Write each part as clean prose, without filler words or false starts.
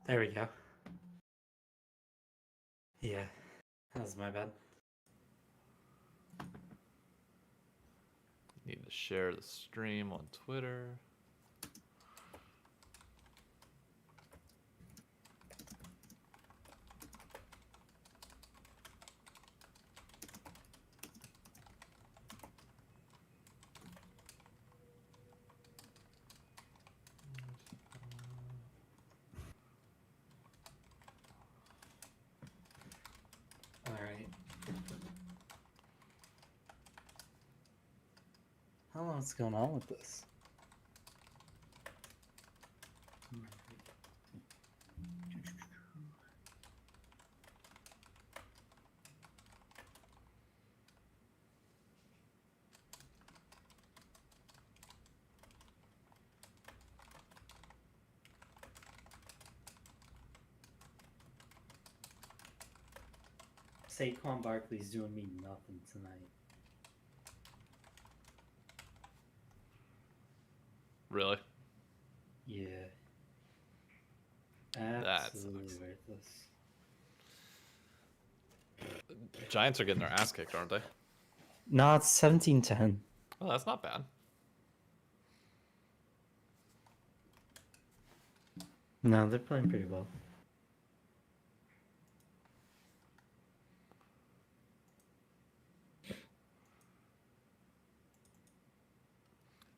There we go. Yeah, that was my bad. Need to share the stream on Twitter. All right. I don't know what's going on with this. Saquon Barkley's doing me nothing tonight. Really? Yeah. That Absolutely sucks. worthless. Giants are getting their ass kicked, aren't they? No, it's 17-10. Oh, that's not bad. No, they're playing pretty well.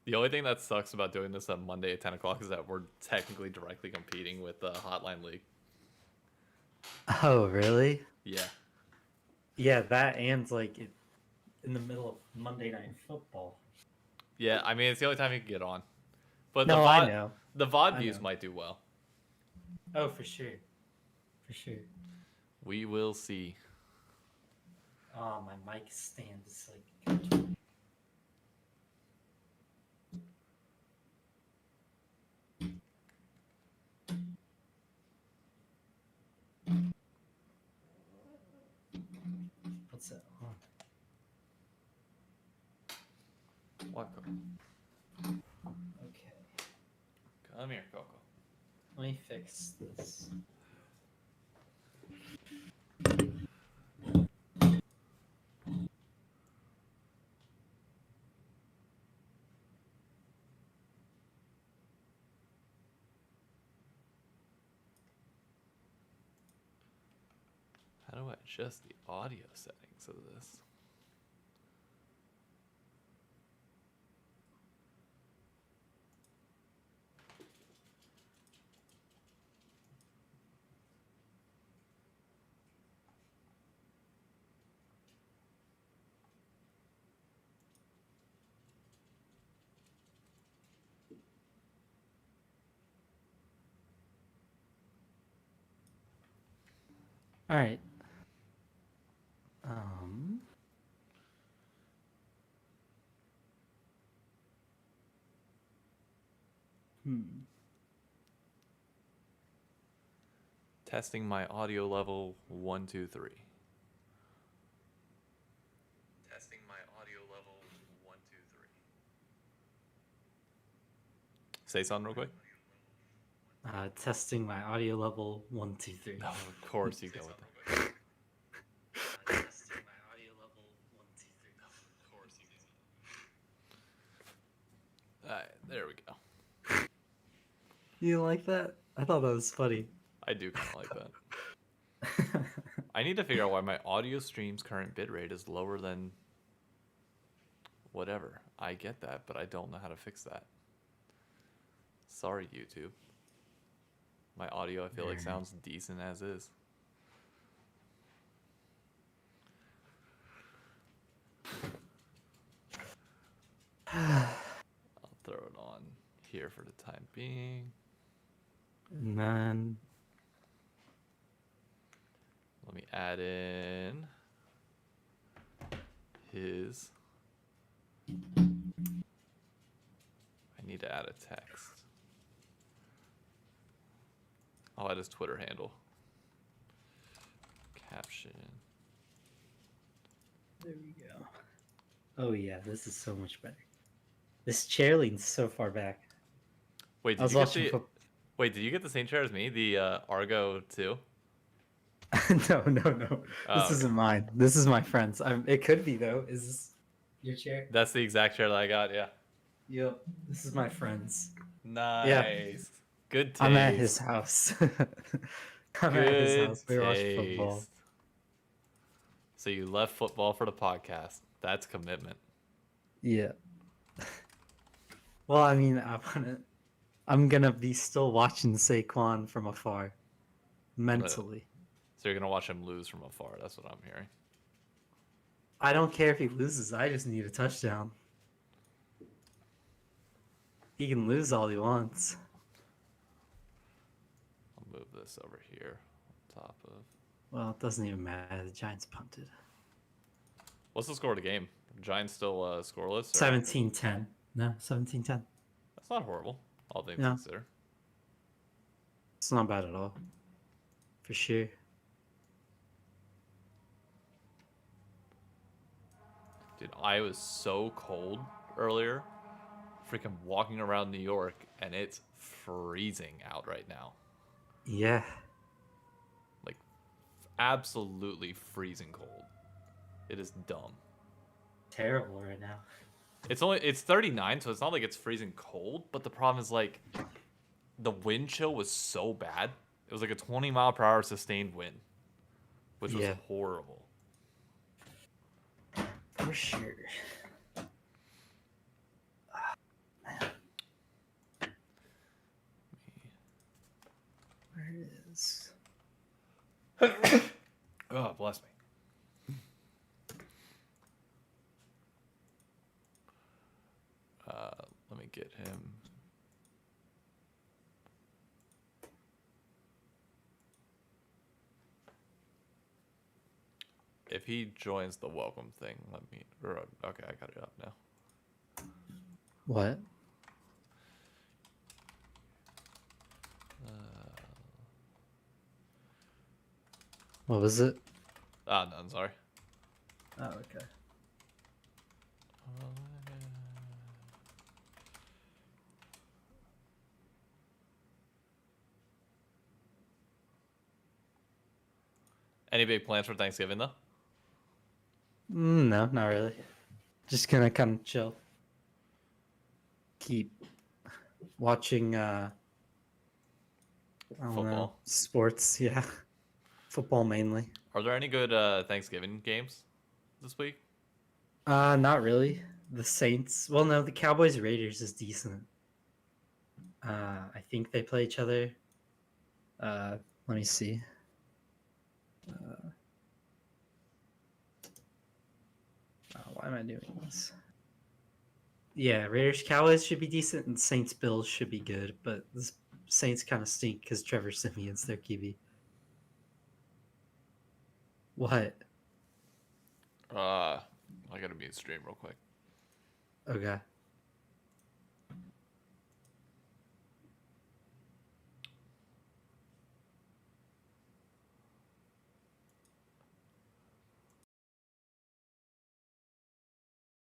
The only thing that sucks about doing this on Monday at 10 o'clock is that we're technically directly competing with the Hotline League. Oh, really? Yeah. Yeah, that and like in the middle of Monday Night Football. Yeah, I mean, it's the only time you can get on. But No, I know. The VOD I views know. might do well. Oh, for sure. For sure. We will see. Oh, my mic stand is like... What's that on? Welcome. Okay. Come here, Coco. Let me fix this. How do I adjust the audio settings of this? All right. Testing my audio level 1, 2, 3. Testing my audio level 1, 2, 3. Say something real quick. Testing my audio level 1, 2, 3. Oh, of course you go with that. Testing my audio level 1, 2, 3. Of course you go. All right, there we go. You like that? I thought that was funny. I do kind of like that. I need to figure out why my audio stream's current bitrate is lower than whatever. I get that, but I don't know how to fix that. Sorry, YouTube. My audio, I feel like, sounds decent as is. I'll throw it on here for the time being. And then... Let me add in his... I need to add a text. I'll add his Twitter handle. Caption. There we go. Oh yeah, this is so much better. This chair lean's so far back. Wait, I was watching Wait, did you get the same chair as me? The Argo 2? No, no, no. Oh, This okay. isn't mine. This is my friend's. It could be though. Is this your chair? That's the exact chair that I got, yeah. Yep. This is my friend's. Yeah. Nice. Good I'm at his taste. house. I'm at his Good house. We watch football. taste. So you left football for the podcast. That's commitment. Yeah. Well, I mean, I'm gonna be still watching Saquon from afar, mentally. So you're gonna watch him lose from afar. That's what I'm hearing. I don't care if he loses. I just need a touchdown. He can lose all he wants. I'll move this over here on top of. Well, it doesn't even matter. The Giants punted. What's the score of the game? Giants still scoreless? Or? 17-10. No, 17-10. That's not horrible, all things No. considered. It's not bad at all. For sure. Dude, I was so cold earlier. Freaking walking around New York, and it's freezing out right now. Yeah. Like, absolutely freezing cold. It is dumb. Terrible right now. It's 39, so it's not like it's freezing cold, but the problem is like the wind chill was so bad. It was like a 20-mile-per-hour sustained wind, which was horrible. For sure. Where is? Oh, bless me. Let me get him. If he joins the welcome thing, let me. Okay, I got it up now. What? What was it? Ah, none. Sorry. Oh, okay. Any big plans for Thanksgiving though? No, not really. Just gonna kind of chill. Keep watching I don't know, Football. sports, yeah. Football mainly. Are there any good Thanksgiving games this week? Not really. The Saints. Well, no, the Cowboys Raiders is decent. I think they play each other. Let me see. Why am I doing this? Yeah, Raiders Cowboys should be decent, and Saints Bills should be good, but the Saints kind of stink because Trevor Simeon's their QB. What? I gotta mute stream real quick. Okay.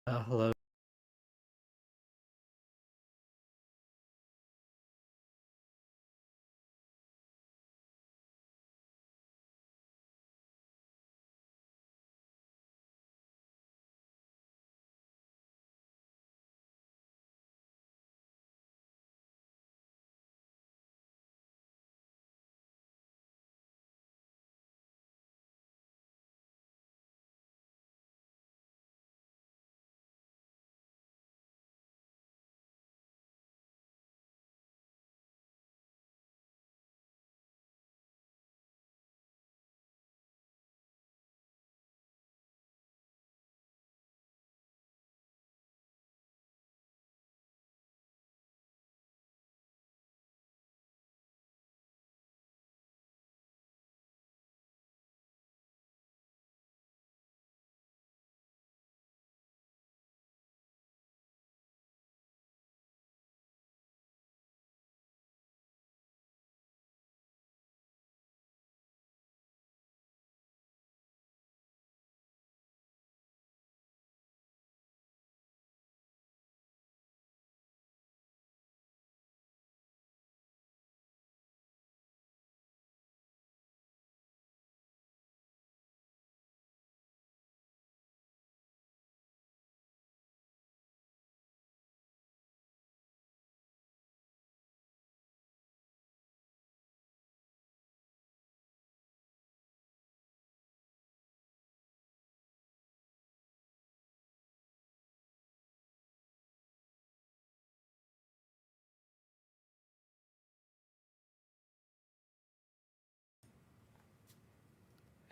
Hello.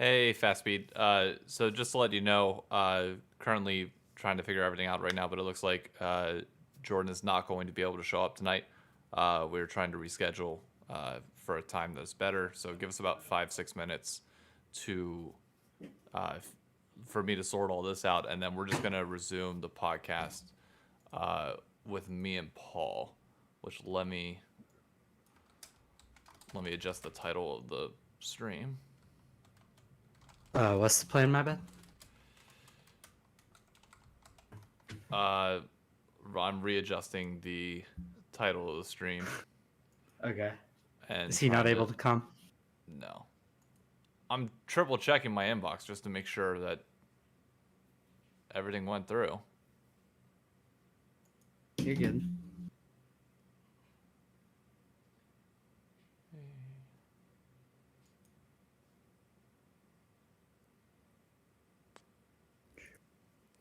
Hey, Fast Speed. So just to let you know, currently trying to figure everything out right now, but it looks like Jordan is not going to be able to show up tonight. We're trying to reschedule for a time that's better. So give us about 5-6 minutes to for me to sort all this out, and then we're just gonna resume the podcast with me and Paul. Which let me adjust the title of the stream. What's the plan, my bad? I'm readjusting the title of the stream. Okay. And is he not able to come? No. I'm triple checking my inbox just to make sure that everything went through. You're good.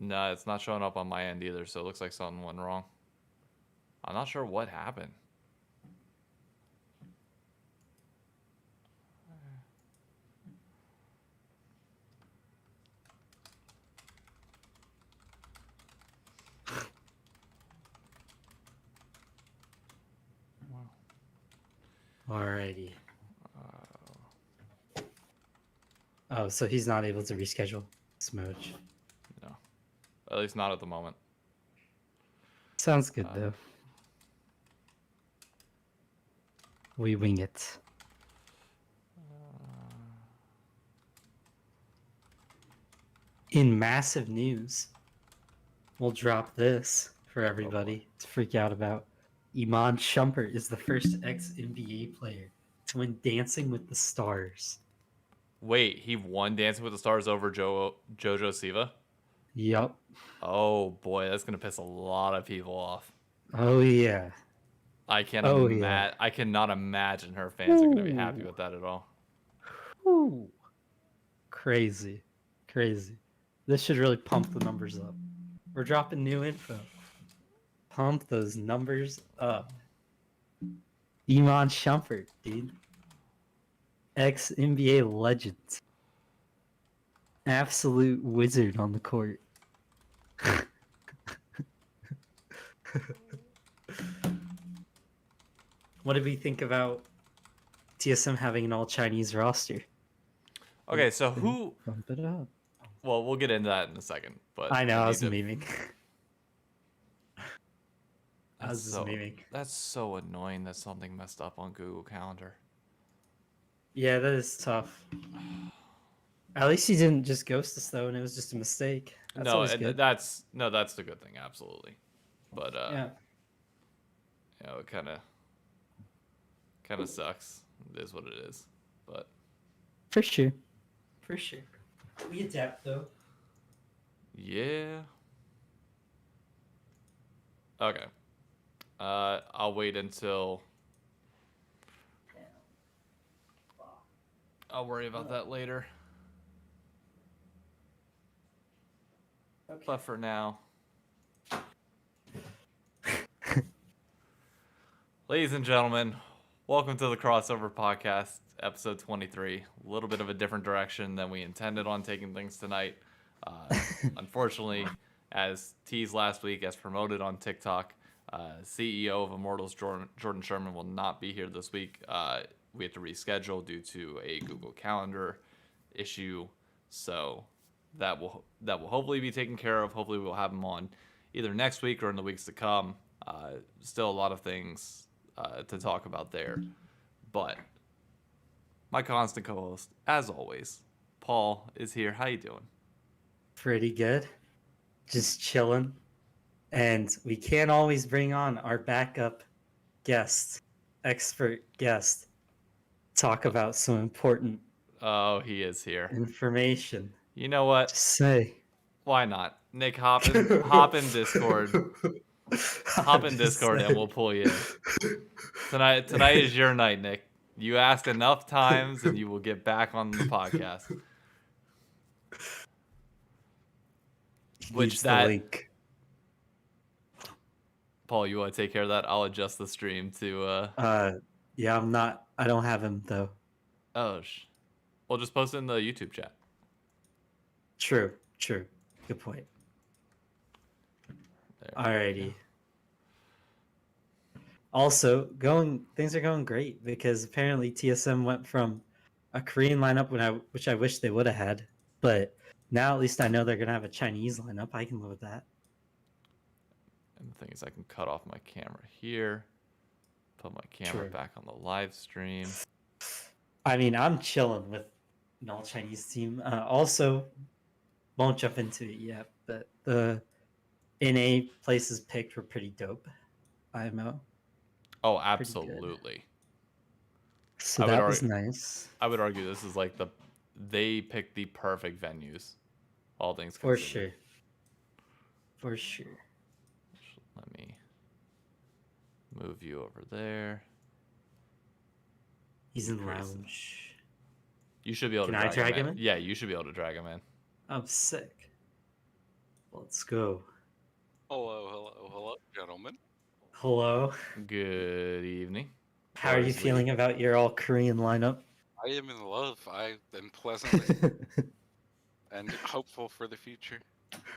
No, it's not showing up on my end either, so it looks like something went wrong. I'm not sure what happened. Alrighty. Oh, so he's not able to reschedule. Smooch. No. At least not at the moment. Sounds good, though. We wing it. In massive news, we'll drop this for everybody to freak out about. Iman Shumpert is the first ex-NBA player to win Dancing with the Stars. Wait, he won Dancing with the Stars over Jojo Siva? Yup. Oh boy, that's gonna piss a lot of people off. Oh yeah. I cannot imagine her fans are gonna be happy with that at all. Ooh. Crazy. This should really pump the numbers up. We're dropping new info. Pump those numbers up. Iman Shumpert, dude. Ex-NBA legend. Absolute wizard on the court. What did we think about TSM having an all-Chinese roster? Okay, so who... Pump it up. Well, we'll get into that in a second. But I know, I was memeing. That's so annoying that something messed up on Google Calendar. Yeah, that is tough. At least he didn't just ghost us though, and it was just a mistake. That's good. That's the good thing, absolutely. But yeah, you know, it kind of sucks. It is what it is. But for sure, we adapt though. Yeah. Okay. I'll wait until. I'll worry about that later. Okay. But for now. Ladies and gentlemen, welcome to the Crossover Podcast, episode 23. A little bit of a different direction than we intended on taking things tonight. Unfortunately, as teased last week, as promoted on Tik Tok, CEO of Immortals, Jordan Sherman, will not be here this week. We have to reschedule due to a Google Calendar issue, so that will hopefully be taken care of. Hopefully, we'll have him on either next week or in the weeks to come. Still a lot of things to talk about there, but my constant co-host, as always, Paul, is here. How you doing? Pretty good. Just chilling. And we can't always bring on our backup guest, expert guest, talk about some important he is here. Information. You know what? Just say. Why not? Nick, hop in Discord. Hop in Discord and we'll pull you in. Tonight is your night, Nick. You asked enough times and you will get back on the podcast. Which that link. Paul, you want to take care of that? I'll adjust the stream to yeah, I don't have him though. Oh, Well, just post it in the YouTube chat. True. Good point. Alrighty. Also, things are going great because apparently TSM went from a Korean lineup which I wish they would have had, but now at least I know they're gonna have a Chinese lineup. I can live with that. And the thing is, I can cut off my camera here, put my camera back on the live stream. I mean, I'm chilling with an all Chinese team. Also, won't jump into it yet, but the NA places picked were pretty dope. IMO. Oh, absolutely. So that was nice. I would argue this is like they picked the perfect venues. All things considered. For sure. Let me move you over there. He's in lounge. You should be able to drag him in. Yeah, you should be able to drag him in. I'm sick. Let's go. Hello, gentlemen. Hello. Good evening. How are you feeling about your all Korean lineup? I am in love. I am pleasantly and hopeful for the future.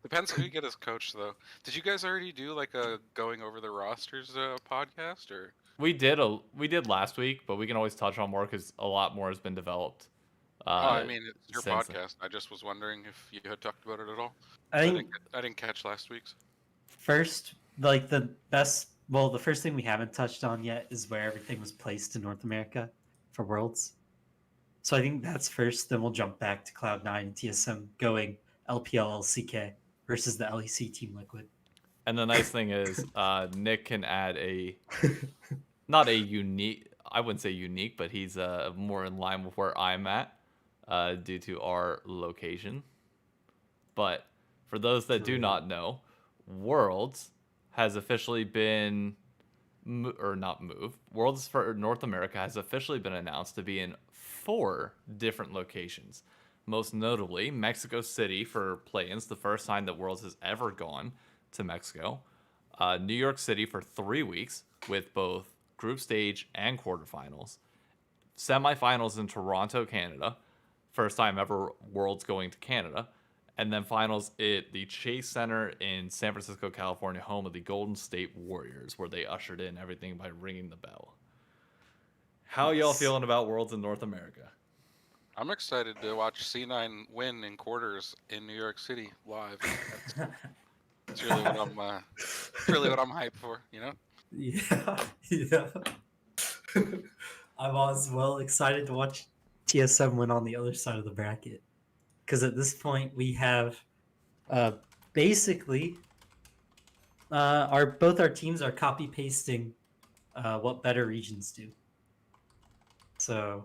Depends who you get as coach, though. Did you guys already do like a going over the rosters podcast, or? We did last week, but we can always touch on more because a lot more has been developed. I mean, it's your podcast. I just was wondering if you had talked about it at all. I didn't catch last week's. First, the first thing we haven't touched on yet is where everything was placed in North America for Worlds. So I think that's first. Then we'll jump back to Cloud9 and TSM going LPL LCK versus the LEC Team Liquid. And the nice thing is, Nick can add not a unique. I wouldn't say unique, but he's more in line with where I'm at due to our location. But for those that do not know, Worlds has officially been, not moved. Worlds for North America has officially been announced to be in 4 different locations. Most notably, Mexico City for play-ins, the first time that Worlds has ever gone to Mexico. New York City for 3 weeks with both group stage and quarterfinals. Semifinals in Toronto, Canada. First time ever Worlds going to Canada. And then finals at the Chase Center in San Francisco, California, home of the Golden State Warriors, where they ushered in everything by ringing the bell. How y'all feeling about Worlds in North America? I'm excited to watch C9 win in quarters in New York City live. That's really what I'm hyped for, you know? Yeah. I'm as well excited to watch TSM win on the other side of the bracket. Because at this point we have basically both our teams are copy pasting what better regions do. So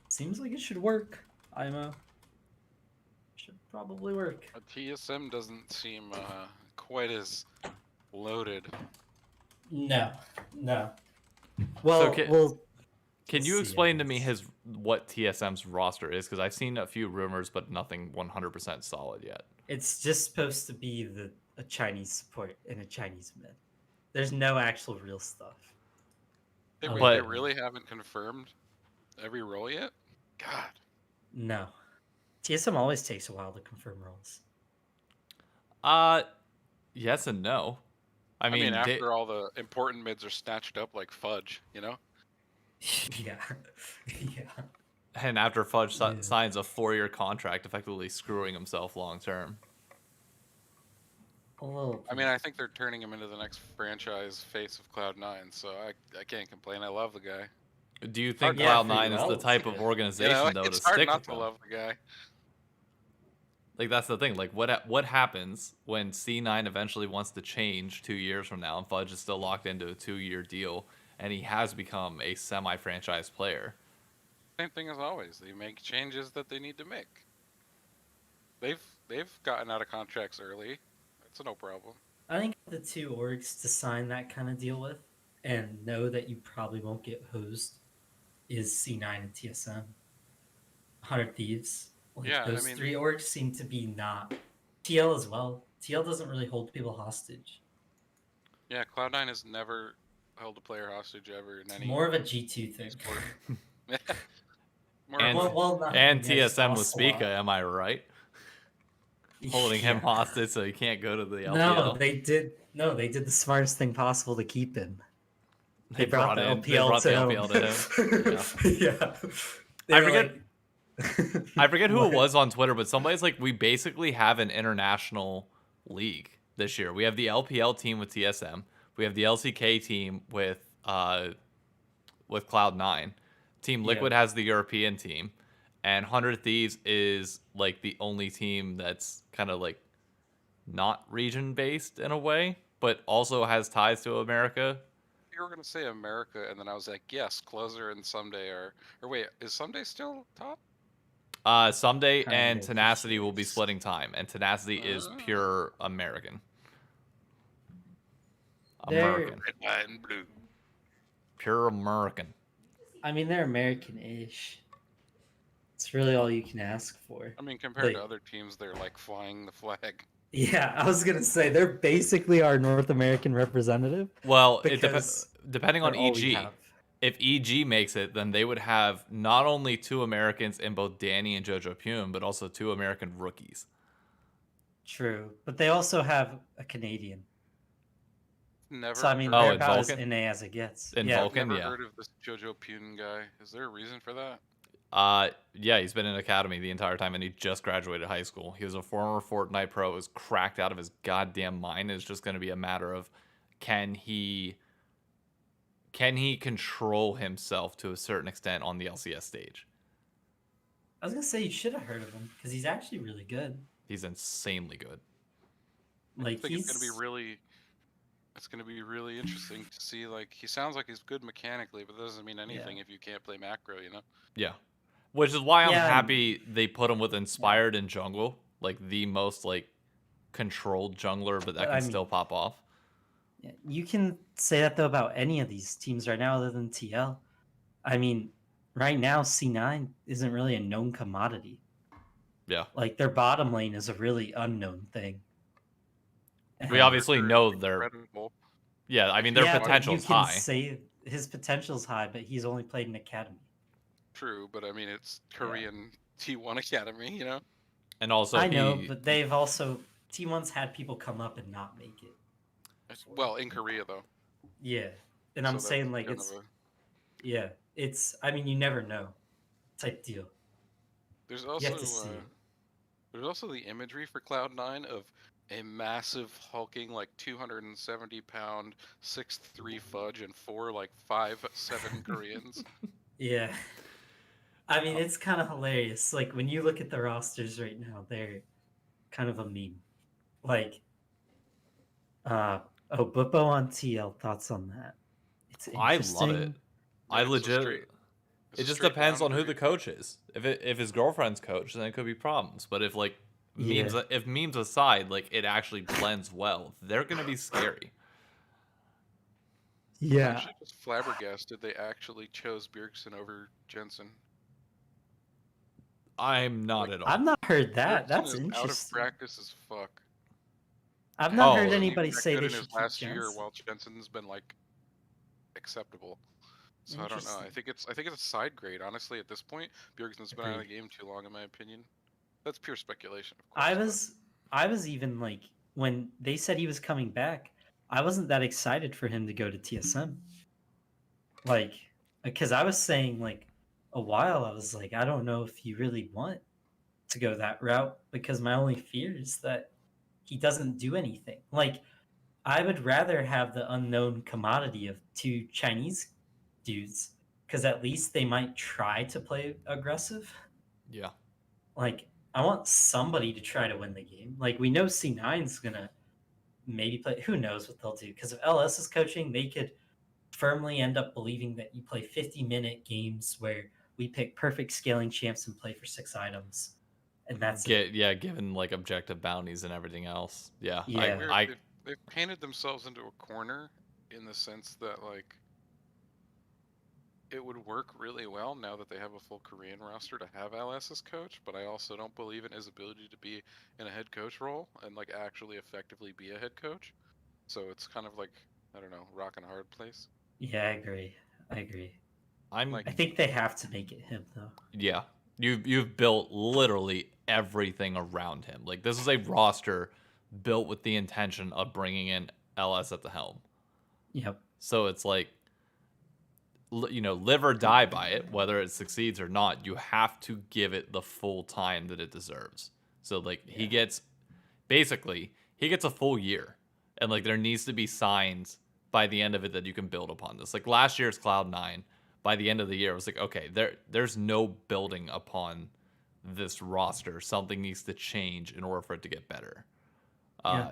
seems like it should work. Should probably work. TSM doesn't seem quite as loaded. No. Well, can you explain to me what TSM's roster is? Because I've seen a few rumors, but nothing 100% solid yet. It's just supposed to be a Chinese support and a Chinese mid. There's no actual real stuff. They really haven't confirmed every role yet? God. No. TSM always takes a while to confirm roles. Yes and no. I mean after all the important mids are snatched up like Fudge, you know? Yeah. And after Fudge signs a 4-year contract, effectively screwing himself long term. I think they're turning him into the next franchise face of Cloud9, so I can't complain. I love the guy. Do you think Cloud9 is the type of organization though to stick with him? It's hard not to love the guy. Like that's the thing. Like what happens when C9 eventually wants to change 2 years from now, and Fudge is still locked into a 2-year deal, and he has become a semi-franchise player? Same thing as always. They make changes that they need to make. They've gotten out of contracts early. That's no problem. I think the 2 orgs to sign that kind of deal with and know that you probably won't get hosed is C9 and TSM. 100 Thieves. Those 3 orgs seem to be not. TL as well. TL doesn't really hold people hostage. Yeah, Cloud9 has never held a player hostage ever in any. More of a G2 thing. More And of a- not and him, yeah, just TSM with Ocelot. Spica, am I right? Holding him Yeah. hostage so he can't go to the LPL. No, they did. No, they did the smartest thing possible to keep him. They brought the They LPL brought to the him. LPL to him. Yeah. They I were forget. like- I forget who it What? was on Twitter, but somebody's like, we basically have an international league this year. We have the LPL team with TSM. We have the LCK team with Cloud9. Team Liquid Yeah. has the European team, and 100 Thieves is like the only team that's kind of like not region based in a way, but also has ties to America. You were gonna say America, and then I was like, yes, Closer and Someday are. Or wait, is Someday still top? Someday Kind and of, Tenacity will be yes. splitting time, and Tenacity is pure American. They're- American. Red, white, and blue. Pure American. I mean, they're American-ish. It's really all you can ask for. I mean, compared to Like- other teams, they're like flying the flag. Yeah, I was gonna say they're basically our North American representative. Well, Because depending on they're all we EG. have. If EG makes it, then they would have not only 2 Americans in both Danny and Jojo Pune, but also 2 American rookies. True, but they also have a Canadian. Never. So I mean, heard- Oh, they're in about as Vulcan? NA as it gets. In yeah, Vulcan? Never yeah. heard of this Jojo Pune guy. Is there a reason for that? Yeah, he's been in academy the entire time, and he just graduated high school. He was a former Fortnite pro, was cracked out of his goddamn mind. It's just going to be a matter of can he control himself to a certain extent on the LCS stage. I was gonna say you should have heard of him because he's actually really good. He's insanely good. Like I think he's it's gonna be really. It's gonna be really interesting to see. Like, he sounds like he's good mechanically, but that doesn't mean anything if you can't play macro. You know. Yeah. Which is why I'm Yeah, happy they put him with Inspired in jungle, like the most like controlled jungler, but that But, can I mean- still pop off. Yeah, you can say that though about any of these teams right now, other than TL. I mean, right now C9 isn't really a known commodity. Yeah. Like their bottom lane is a really unknown thing. We And- obviously They're know their incredible. yeah, I mean their Yeah, but potential's you can high. say his potential's high, but he's only played in academy. True, but I mean, it's Korean T1 Academy. You know. And also I know, he- but they've also T1's had people come up and not make it. Well, in Korea though. Yeah, and So I'm that's saying like kind it's of a- yeah, it's I mean you never know type deal. There's You also have to see. there's also the imagery for Cloud9 of a massive hulking like 270-pound 6'3" fudge and 4 like 5'7" Koreans. Yeah. I mean, it's kind of hilarious. Like when you look at the rosters right now, they're kind of a meme. Like, Buppo on TL. Thoughts on that? It's I interesting. love it. I It's a legit straight- it's it a just straight depends on who boundary. the coach is. If his girlfriend's coach, then it could be problems. But if like memes Yeah. if memes aside, like it actually blends well, they're gonna be scary. I'm Yeah. actually just flabbergasted they actually chose Bjergsen over Jensen. I'm not at all. I've not heard that. Bjergsen That's is out of interesting. practice as fuck. I've not Oh, heard and Wasn't anybody even that say good they in should his keep last year, Jensen. while Jensen's been like acceptable. So I don't know. I Interesting. think it's a side grade. Honestly, at this point, Bjergsen's been out of the Agreed. game too long, in my opinion. That's pure speculation, of course. I was even like when they said he was coming back, I wasn't that excited for him to go to TSM. Like, because I was saying like a while, I was like, I don't know if you really want to go that route because my only fear is that he doesn't do anything. Like, I would rather have the unknown commodity of 2 Chinese dudes because at least they might try to play aggressive. Yeah. Like, I want somebody to try to win the game. Like, we know C9's gonna maybe play. Who knows what they'll do? Because if LS is coaching, they could firmly end up believing that you play 50-minute games where we pick perfect scaling champs and play for 6 items, and that's it. Given like objective bounties and everything else. Yeah. Yeah. Weird, I they've painted themselves into a corner in the sense that like it would work really well now that they have a full Korean roster to have LS as coach, but I also don't believe in his ability to be in a head coach role and like actually effectively be a head coach. So it's kind of like, I don't know, rock and a hard place. Yeah, I agree. Like- I think they have to make it him though. Yeah. You've built literally everything around him. Like, this is a roster built with the intention of bringing in LS at the helm. Yep. So it's like, live or die by it, whether it succeeds or not. You have to give it the full time that it deserves. So, like, he gets a full year. And, like, there needs to be signs by the end of it that you can build upon this. Like, last year's Cloud9, by the end of the year, it was like, okay, there's no building upon this roster. Something needs to change in order for it to get better. Yeah.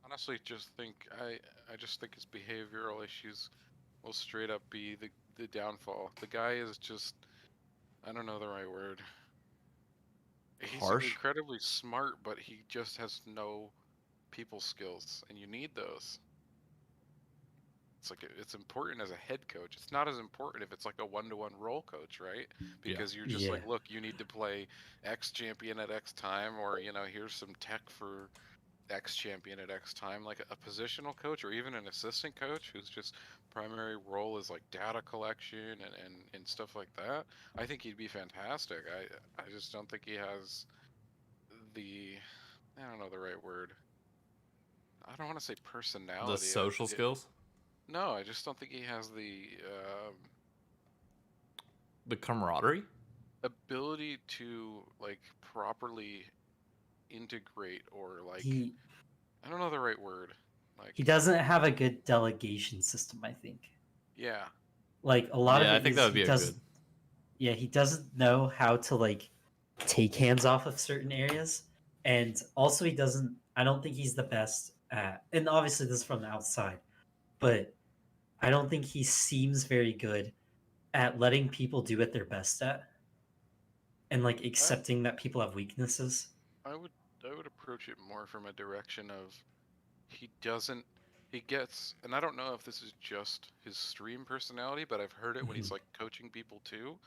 Honestly, I just think his behavioral issues will straight up be the downfall. The guy is just, I don't know the right word. He's Harsh? incredibly smart, but he just has no people skills, and you need those. It's important as a head coach. It's not as important if it's like a one-to-one role coach, right? Because you're just like, look, you need to play X champion at X time, or here's some tech for X champion at X time. Like a positional coach or even an assistant coach whose just primary role is like data collection and stuff like that. I think he'd be fantastic. I just don't think he has I don't know the right word. I don't want to say personality. The social skills? No, I just don't think he has The camaraderie? ability to like properly integrate or like I don't know the right word. Like He doesn't have a good delegation system, I think. Yeah. Like a lot of it I think that would be good. Yeah, he doesn't know how to like take hands off of certain areas, and also I don't think he's the best at. And obviously, this is from the outside, but I don't think he seems very good at letting people do what they're best at, and like accepting that people have weaknesses. I would approach it more from a direction of he gets, and I don't know if this is just his stream personality, but I've heard it when he's like coaching people too,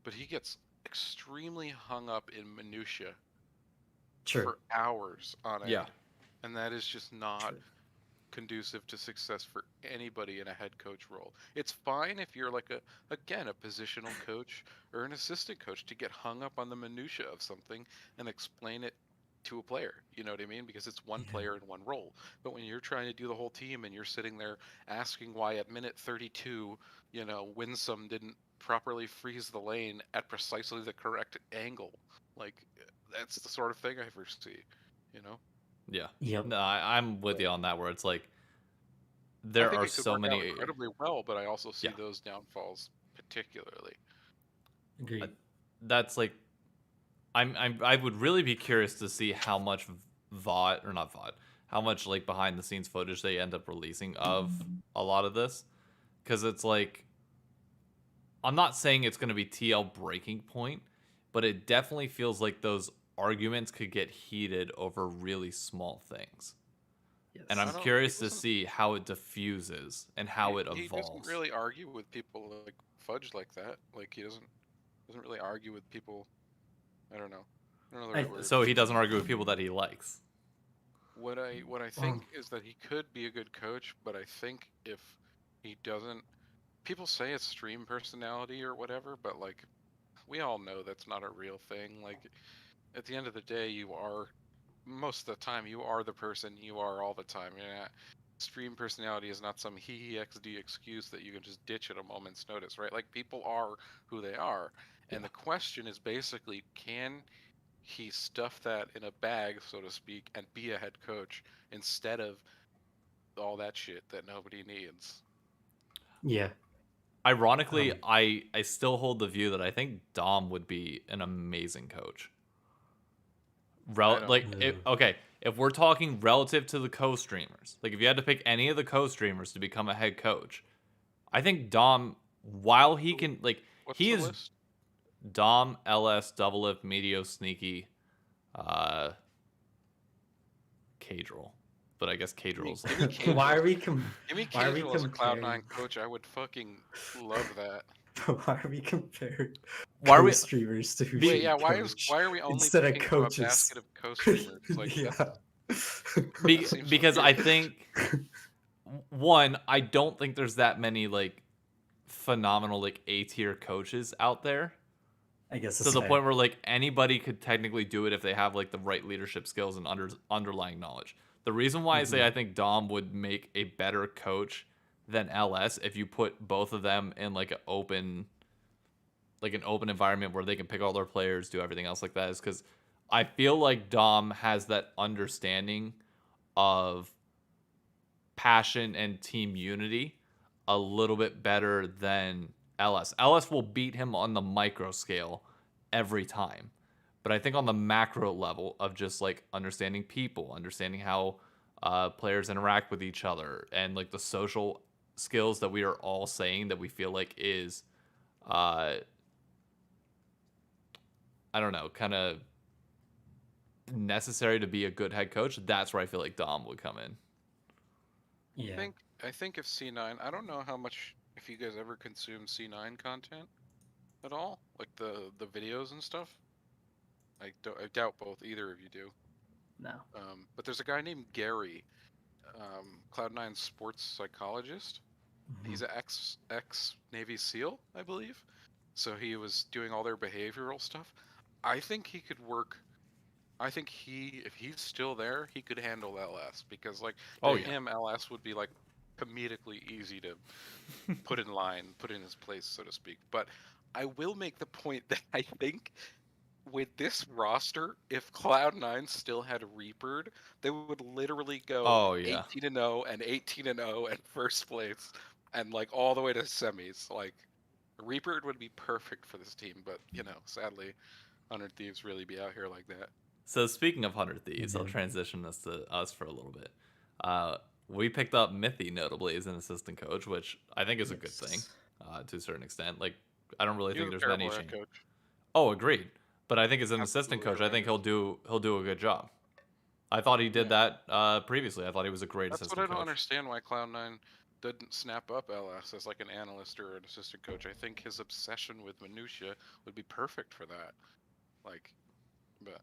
but he gets extremely hung up in minutia for hours on end. Yeah. And that is just not conducive to success for anybody in a head coach role. It's fine if you're like a positional coach or an assistant coach to get hung up on the minutia of something and explain it to a player, you know what I mean? Because it's one player in one role. But when you're trying to do the whole team and you're sitting there asking why at minute 32, Winsome didn't properly freeze the lane at precisely the correct angle, like that's the sort of thing I foresee, Yeah. Yep. No, I'm with you on that. Where it's like there are so many incredibly well, but I also see those downfalls particularly. Agreed. That's like I would really be curious to see how much how much like behind the scenes footage they end up releasing of a lot of this, because it's like I'm not saying it's going to be TL breaking point, but it definitely feels like those arguments could get heated over really small things. Yes. And I'm curious to see how it diffuses and how it evolves. He doesn't really argue with people like Fudge like that. Like he doesn't really argue with people. I don't know the right word. So he doesn't argue with people that he likes. What I think is that he could be a good coach, but I think if he doesn't, people say it's stream personality or whatever, but like we all know that's not a real thing. Like at the end of the day, most of the time you are the person you are all the time. Stream personality is not some XD excuse that you can just ditch at a moment's notice, right? Like people are who they are. And the question is basically, can he stuff that in a bag, so to speak, and be a head coach instead of all that shit that nobody needs? Yeah. Ironically, I still hold the view that I think Dom would be an amazing coach. If we're talking relative to the co-streamers, like if you had to pick any of the co-streamers to become a head coach, I think Dom, while he can What's he the is list? Dom, LS, Double Lift, Medio, Sneaky, Cadril. But I guess Cadril's Why are we Give me Cadril as a Cloud9 coach. I would fucking love that. Why are we comparing streamers to why are we only instead of picking coaches? A basket of co-streamers? Like, because I think one, I don't think there's that many like phenomenal like A-tier coaches out there. I guess To it's the fair. point where like anybody could technically do it if they have like the right leadership skills and underlying knowledge. The reason why I say I think Dom would make a better coach than LS if you put both of them in like an open environment where they can pick all their players, do everything else like that, is because I feel like Dom has that understanding of passion and team unity a little bit better than LS. LS will beat him on the micro scale every time. But I think on the macro level of just like understanding people, understanding how players interact with each other, and like the social skills that we are all saying that we feel like is, I don't know, kind of necessary to be a good head coach. That's where I feel like Dom would come in. Yeah. I think if C9, I don't know how much, if you guys ever consume C9 content at all, like the videos and stuff. I doubt both either of you do. No. But there's a guy named Gary, Cloud9 sports psychologist. He's an ex Navy SEAL, I believe. So he was doing all their behavioral stuff. I think he could work. I think if he's still there, he could handle LS because like him, LS would be like comedically easy to put in line, put in his place, so to speak. But I will make the point that I think with this roster, if Cloud9 still had Reapered, they would literally go 18-0 and 18-0 at first place, and like all the way to semis. Like Reapered would be perfect for this team, but you know, sadly, 100 Thieves really be out here like that. So speaking of 100 Thieves, I'll transition this to us for a little bit. We picked up Mithy notably as an assistant coach, which I think is a good thing to a certain extent. Like I don't really think there's many changes. Oh, agreed. But I think as an assistant coach, I think he'll do a good job. I thought he did that previously. I thought he was a great assistant coach. That's what I don't understand why Cloud9 didn't snap up LS as like an analyst or an assistant coach. I think his obsession with minutia would be perfect for that. Like, but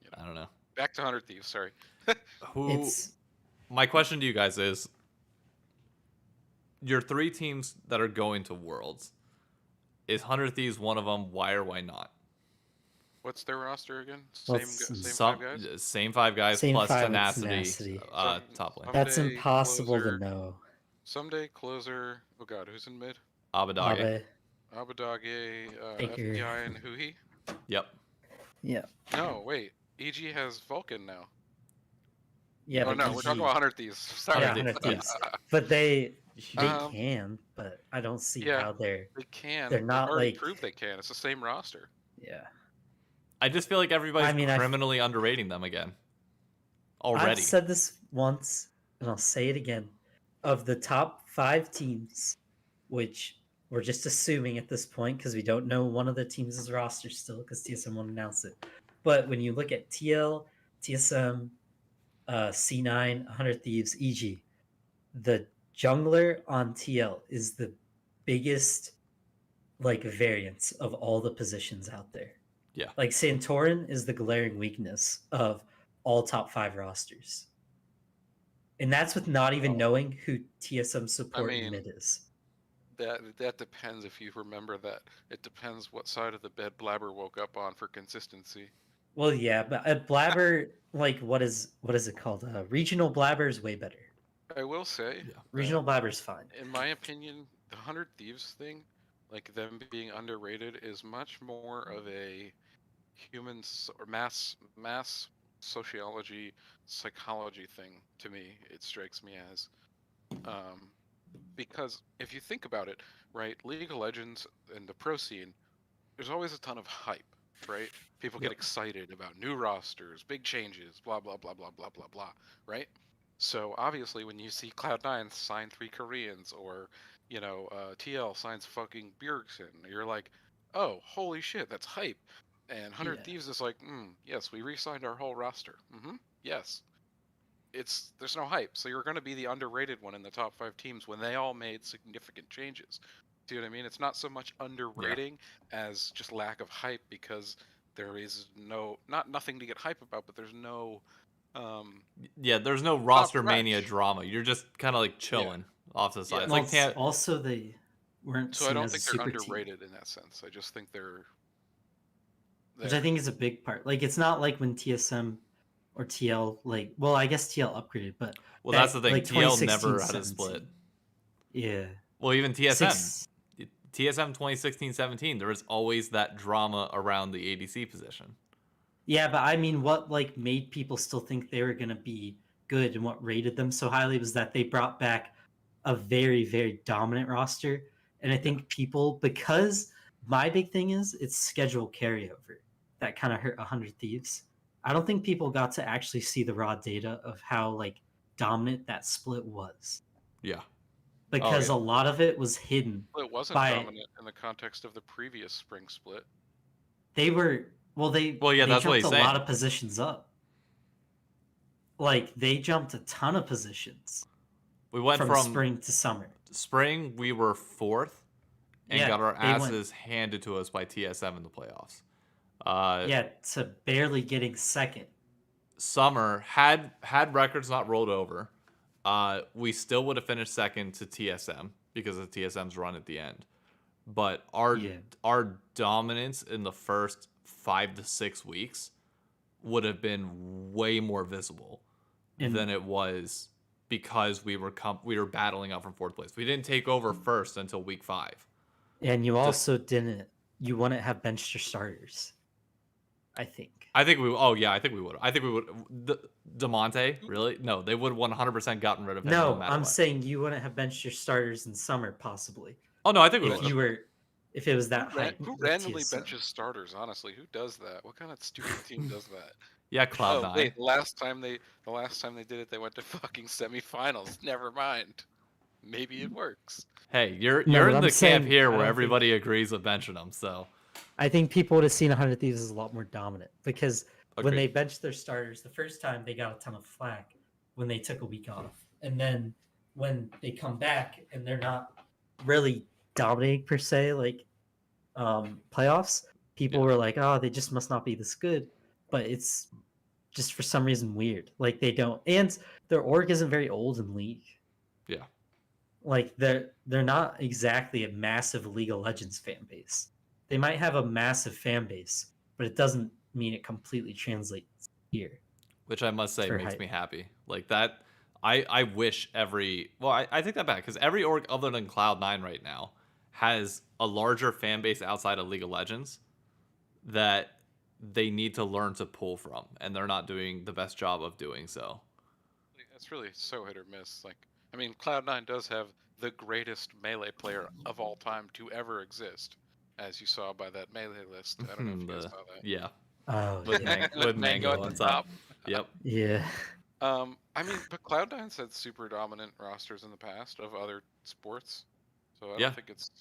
you know. I don't know. Back to 100 Thieves. Sorry. My question to you guys is: your three teams that are going to Worlds, is 100 Thieves one of them? Why or why not? What's their roster again? Same 5 guys? Same 5 guys plus tenacity. Top lane. That's impossible closer, to know. Someday closer. Oh god, who's in mid? Abadage. Abadage, FBI, and Huhi? Yep. Yeah. No, wait. EG has Vulcan now. Yeah. Oh no, we're talking about 100 Thieves. Sorry. Yeah, 100 Thieves. But they can, but I don't see how they can. They're not already like proved they can. It's the same roster. Yeah. I just feel like everybody's criminally underrating them again. Already. I've said this once, and I'll say it again. Of the top 5 teams, which we're just assuming at this point because we don't know one of the teams' roster still because TSM won't announce it. But when you look at TL, TSM, C9, 100 Thieves, EG, the jungler on TL is the biggest like variance of all the positions out there. Yeah. Like Santorin is the glaring weakness of all top 5 rosters. And that's with not even knowing who TSM support in mid is. That depends if you remember that. It depends what side of the bed Blabber woke up on for consistency. Well, yeah, but at Blabber, like what is it called? Regional Blabber is way better. I will say, Regional Blabber's fine. In my opinion, the 100 Thieves thing, like them being underrated, is much more of a human or mass sociology, psychology thing to me. It strikes me as, because if you think about it, right, League of Legends and the pro scene, there's always a ton of hype, right? People get excited about new rosters, big changes, blah blah blah blah blah blah blah, right? So obviously, when you see Cloud9 sign 3 Koreans, or TL signs fucking Bjergsen, you're like, oh, holy shit, that's hype. And 100 Thieves is like, yes, we re-signed our whole roster. Yes. There's no hype, so you're going to be the underrated one in the top 5 teams when they all made significant changes. See what I mean? It's not so much underrating as just lack of hype, because there is nothing to get hype about, but there's no... there's no roster mania drama. You're just kind of like chilling off the side. Yeah. It's like also weren't So I seen don't as a think they're super team, underrated in that sense. I just think they're which I think is a big part. Like it's not like when TSM or TL like well, I guess TL upgraded, but Well, that's back the thing. like TL 2016, never had a split. 17. Yeah. Well, even TSM. Six. TSM 2016-17, there was always that drama around the ADC position. Yeah, but I mean, what like made people still think they were gonna be good and what rated them so highly was that they brought back a very, very dominant roster. And I think people, because my big thing is it's schedule carryover that kind of hurt 100 Thieves. I don't think people got to actually see the raw data of how like dominant that split was Yeah. because yeah. a lot of it was hidden It wasn't by dominant in the context of the previous spring split. they were Well, yeah, they that's what jumped he's a saying. lot of positions up. Like they jumped a ton of positions We went from from spring to summer. spring, we were 4th and Yeah, got our they went- asses handed to us by TSM in the playoffs. Yeah, to barely getting second. Summer had records not rolled over. We still would have finished second to TSM because of TSM's run at the end. But our dominance in the first 5 to 6 weeks would have been way more visible than it was because we were battling out from 4th place. We didn't take over first until week 5. And you also you wouldn't have benched your starters. I think. I think we. Oh yeah, I think we would. I think we would. Demonte, really? No, they would 100% gotten rid of him. No, matter I'm what. saying you wouldn't have benched your starters in summer, possibly. Oh no, I think we If would. you were, if it was that high. Who randomly benches starters? Honestly, who does that? What kind of stupid team does that? Yeah, Cloud9. Oh wait, the last time they did it, they went to fucking semifinals. Never mind. Maybe it works. Hey, you're No, in but the I'm saying, camp here I where don't everybody agrees with benching them. So I think people would have seen 100 Thieves as a lot more dominant because when Agreed. they benched their starters the first time, they got a ton of flack when they took a week off. And then when they come back and they're not really dominating per se, like playoffs, people were like, oh, they just must not be this good. But it's just for some reason weird. Like they don't, and their org isn't very old in League. Yeah. Like they're not exactly a massive League of Legends fan base. They might have a massive fan base, but it doesn't mean it completely translates here. Which I must say For makes hype. me happy. Like that, I wish I take that back because every org other than Cloud9 right now has a larger fan base outside of League of Legends that they need to learn to pull from, and they're not doing the best job of doing so. It's really so hit or miss. Like, I mean, Cloud9 does have the greatest melee player of all time to ever exist, as you saw by that melee list. I don't know if you guys saw that. Yeah. Oh, With, yeah. with Mango on at the top. Yep. Yeah. I mean, but Cloud9's had super dominant rosters in the past of other sports, so I don't think it's.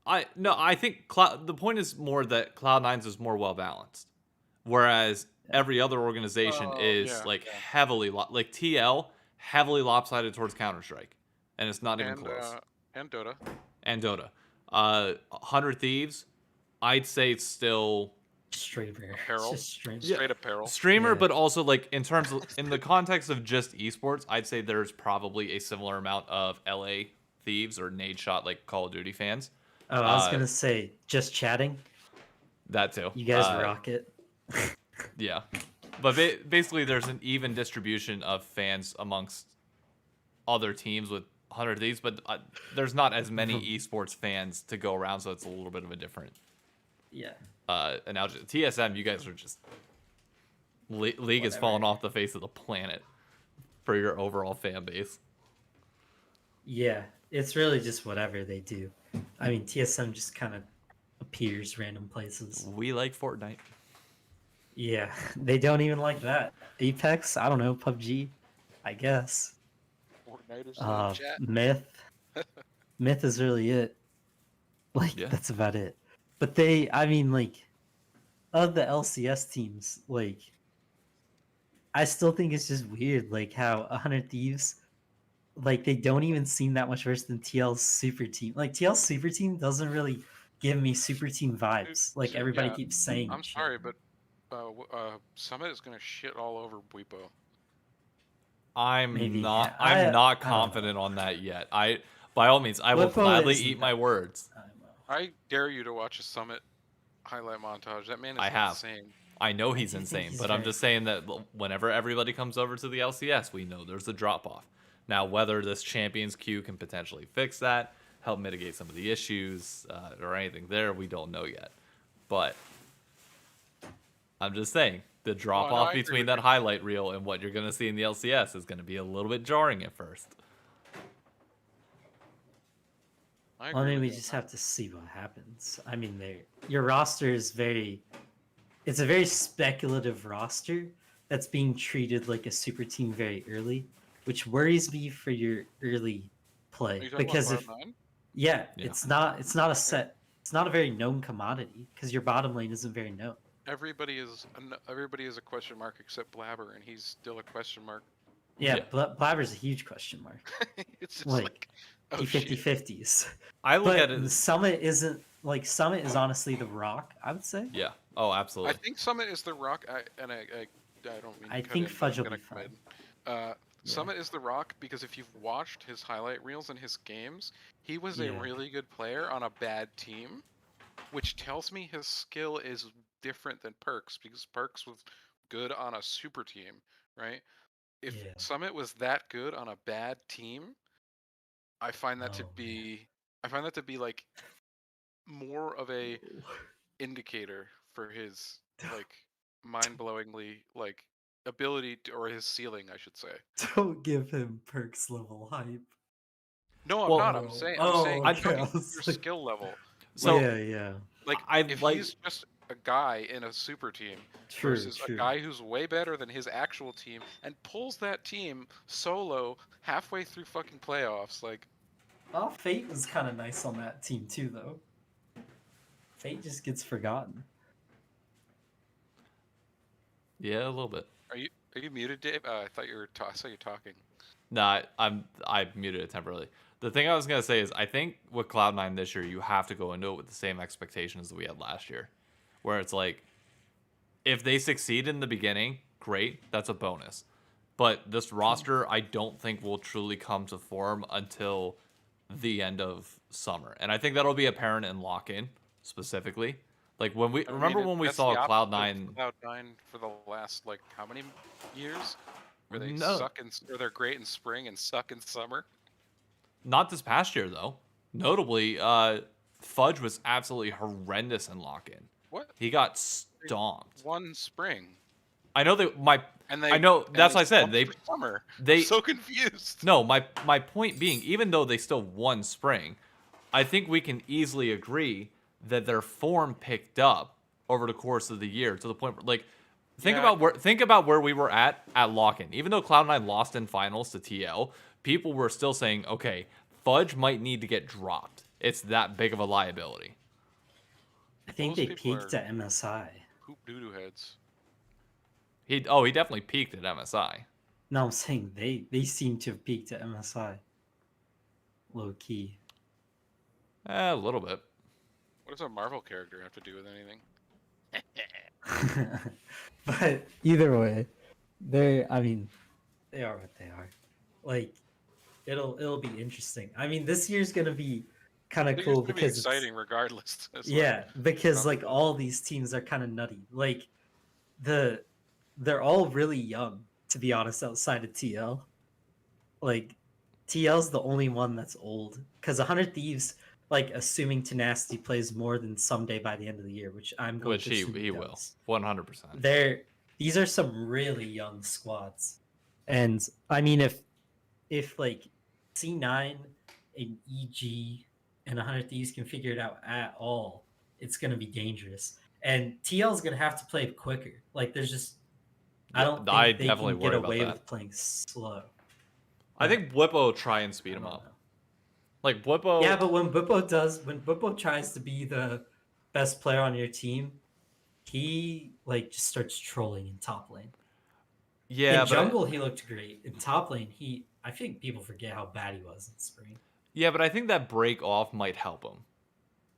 I think the point is more that Cloud9's is more well balanced, whereas every other organization is heavily like TL heavily lopsided towards Counter Strike, and it's not even close. And Dota. And Dota, 100 Thieves, I'd say it's still Streamer. Apparel. Just streamer. Straight apparel. streamer, Yeah. but also like in the context of just esports, I'd say there's probably a similar amount of LA Thieves or Nade Shot like Call of Duty fans. Oh, I was gonna say just chatting. That too. You guys rock it. Yeah, but basically, there's an even distribution of fans amongst other teams with 100 Thieves, but there's not as many esports fans to go around, so it's a little bit of a different. Yeah. Analogy. TSM, you guys are just league has fallen off the face of the planet for your overall fan base. Yeah, it's really just whatever they do. I mean, TSM just kind of appears random places. We like Fortnite. Yeah, they don't even like that. Apex, I don't know, PUBG, I guess. Fortniters in chat. Myth. Myth is really it. Like, that's about it. But I mean, like, of the LCS teams, like, I still think it's just weird, like, how 100 Thieves, like, they don't even seem that much worse than TL's Super Team. Like, TL's Super Team doesn't really give me Super Team vibes. Like, everybody keeps saying. I'm sorry, but Summit is going to shit all over Bwipo. I'm not confident on that yet. By all means, I will Blippo gladly is eat not- my words. I don't know. I dare you to watch a Summit highlight montage. That man is I have. insane. I know I he's do think insane, he's but I'm very just saying that whenever everybody comes over to the LCS, we know there's a drop off. Now, whether this Champions queue can potentially fix that, help mitigate some of the issues, or anything there, we don't know yet. But I'm just saying the drop no, I off agree between with that you. highlight reel and what you're going to see in the LCS is going to be a little bit jarring at first. I Well, I agree mean, we with you just on have to see what happens. I mean, your roster is it's a very speculative roster that's being treated like a super team very early, which worries me for your early that. Are play. you talking Because about if, Cloud9? yeah, Yeah. it's not a set, it's not a very known commodity because your bottom lane isn't very known. Everybody is a question mark except Blabber, and he's still a question mark. Yeah, Yeah. Blabber's a huge question mark. It's just Like, like, oh he shit. 50-50s. I look at But it the as, Summit isn't like Summit is honestly the rock, I would say. yeah. Oh, I absolutely. think Summit is the rock, I don't mean to I cut think in, but Fudge I'm will gonna be come fine. in. Summit is the rock because if you've watched his highlight reels and his games, he was a Yeah. really good player on a bad team, which tells me his skill is different than Perks because Perks was good on a super team, right? If Yeah. Summit was that good on a bad team, I find that to Oh, be like more of a indicator for his like mind-blowingly like ability to, or his ceiling, I should say. Don't give him Perks level hype. No, I'm Well, not. I'm saying I'm okay. talking I was your like, skill level. So yeah. Like I if like he's just a guy in a super team True, versus true. a guy who's way better than his actual team and pulls that team solo halfway through fucking playoffs, like Oh, Fate was kind of nice on that team too, though. Fate just gets forgotten. yeah, a little bit. are you muted, Dave? I thought you were I saw you talking. Nah, I muted it temporarily. The thing I was gonna say is I think with Cloud9 this year you have to go into it with the same expectations that we had last year, where it's like if they succeed in the beginning, great, that's a bonus. But this roster I don't think will truly come to form until the end of summer, and I think that'll be apparent in lock-in specifically. Like when we I remember mean, when we that's saw the opposite Cloud9. of Cloud9 for the last like how many years? Where they No, suck or they're great in spring and suck in summer. not this past year though. Notably, Fudge was absolutely horrendous in lock-in. What? He got They stomped. won spring. I know that my. And I know and that's they what I said. slumped They for summer. they I'm so confused. no. My point being, even though they still won spring, I think we can easily agree that their form picked up over the course of the year to the point where, like, think about where we were at lock-in. Even though Cloud9 lost in finals to TL, people were still saying, okay, Fudge might need to get dropped. It's that big of a liability. I think Those they people peaked are at MSI. Poop doo-doo heads. He definitely peaked at MSI. No, I'm saying they seem to have peaked at MSI. Low key. A little bit. What does a Marvel character have to do with anything? But either way, they are what they are. Like it'll be interesting. I mean, this year's gonna be kind I of think cool it's gonna be because exciting regardless. That's yeah, because I'm- like all these teams are kind of nutty. Like they're all really young, to be honest, outside of TL. Like TL's the only one that's old because 100 Thieves, like assuming Tenacity plays more than someday by the end of the year, which I'm going Which to he assume will. does. 100%. These are some really young squads, and I mean if like C9 and EG and 100 Thieves can figure it out at all, it's gonna be dangerous. And TL is gonna have to play quicker. Like there's just I don't think I they definitely can get worry about away that. with playing slow. I think Blippo will try and speed I him don't up. know. Like Blippo. Yeah, but when Bippo tries to be the best player on your team, he like just starts trolling in top lane. Yeah, In jungle, he looked great. In top lane, I think people forget how bad he was in spring. Yeah, but I think that break off might help him.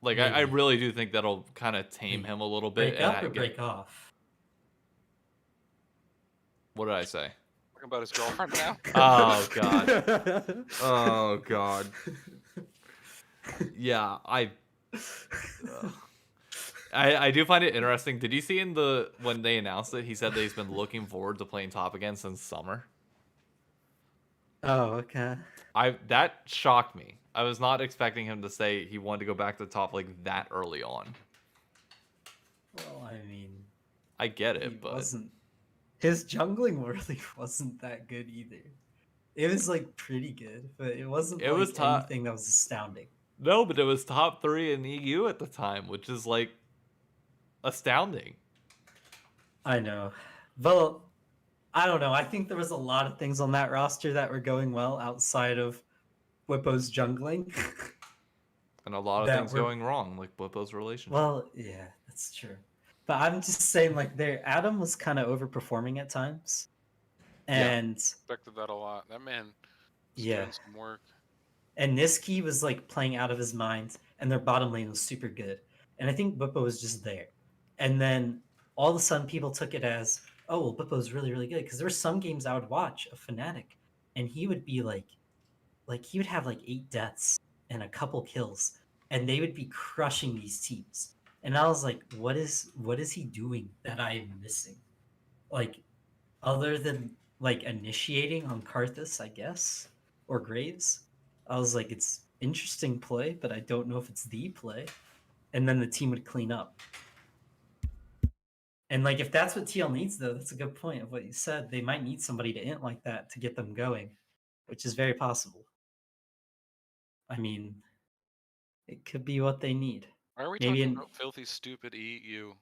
Like I Maybe. really do think that'll kind of tame Wait, him a little bit. Break up or break off? What did I say? Talking about his girlfriend now. Oh god. Oh god. Yeah, I do find it interesting. Did you see when they announced it? He said that he's been looking forward to playing top again since summer. Oh, okay. That shocked me. I was not expecting him to say he wanted to go back to top like that early on. Well, I mean, I get he it, but wasn't. His jungling really wasn't that good either. It was like pretty good, but it wasn't it like was top. anything that was astounding. No, but it was top 3 in EU at the time, which is like astounding. I know. Well, I don't know. I think there was a lot of things on that roster that were going well outside of Whippo's jungling. And a lot of That things were going wrong, like Boppo's relationship. well, yeah, that's true. But I'm just saying, like, there, Adam was kind of overperforming at times, Yeah. and Expected that a lot. That man was yeah, doing some work. and Niski was like playing out of his mind, and their bottom lane was super good. And I think Bippo was just there. And then all of a sudden, people took it as, oh, well, Bippo's really, really good. Because there were some games I would watch of Fnatic, and he would be like he would have like 8 deaths and a couple kills, and they would be crushing these teams. And I was like, what is he doing that I am missing? Like, other than like initiating on Karthus, I guess, or Graves. I was like, it's interesting play, but I don't know if it's the play. And then the team would clean up. And like, if that's what TL needs, though, that's a good point of what you said. They might need somebody to int like that to get them going, which is very possible. I mean, it could be what they need. Why are we Maybe talking in, about filthy, stupid EU?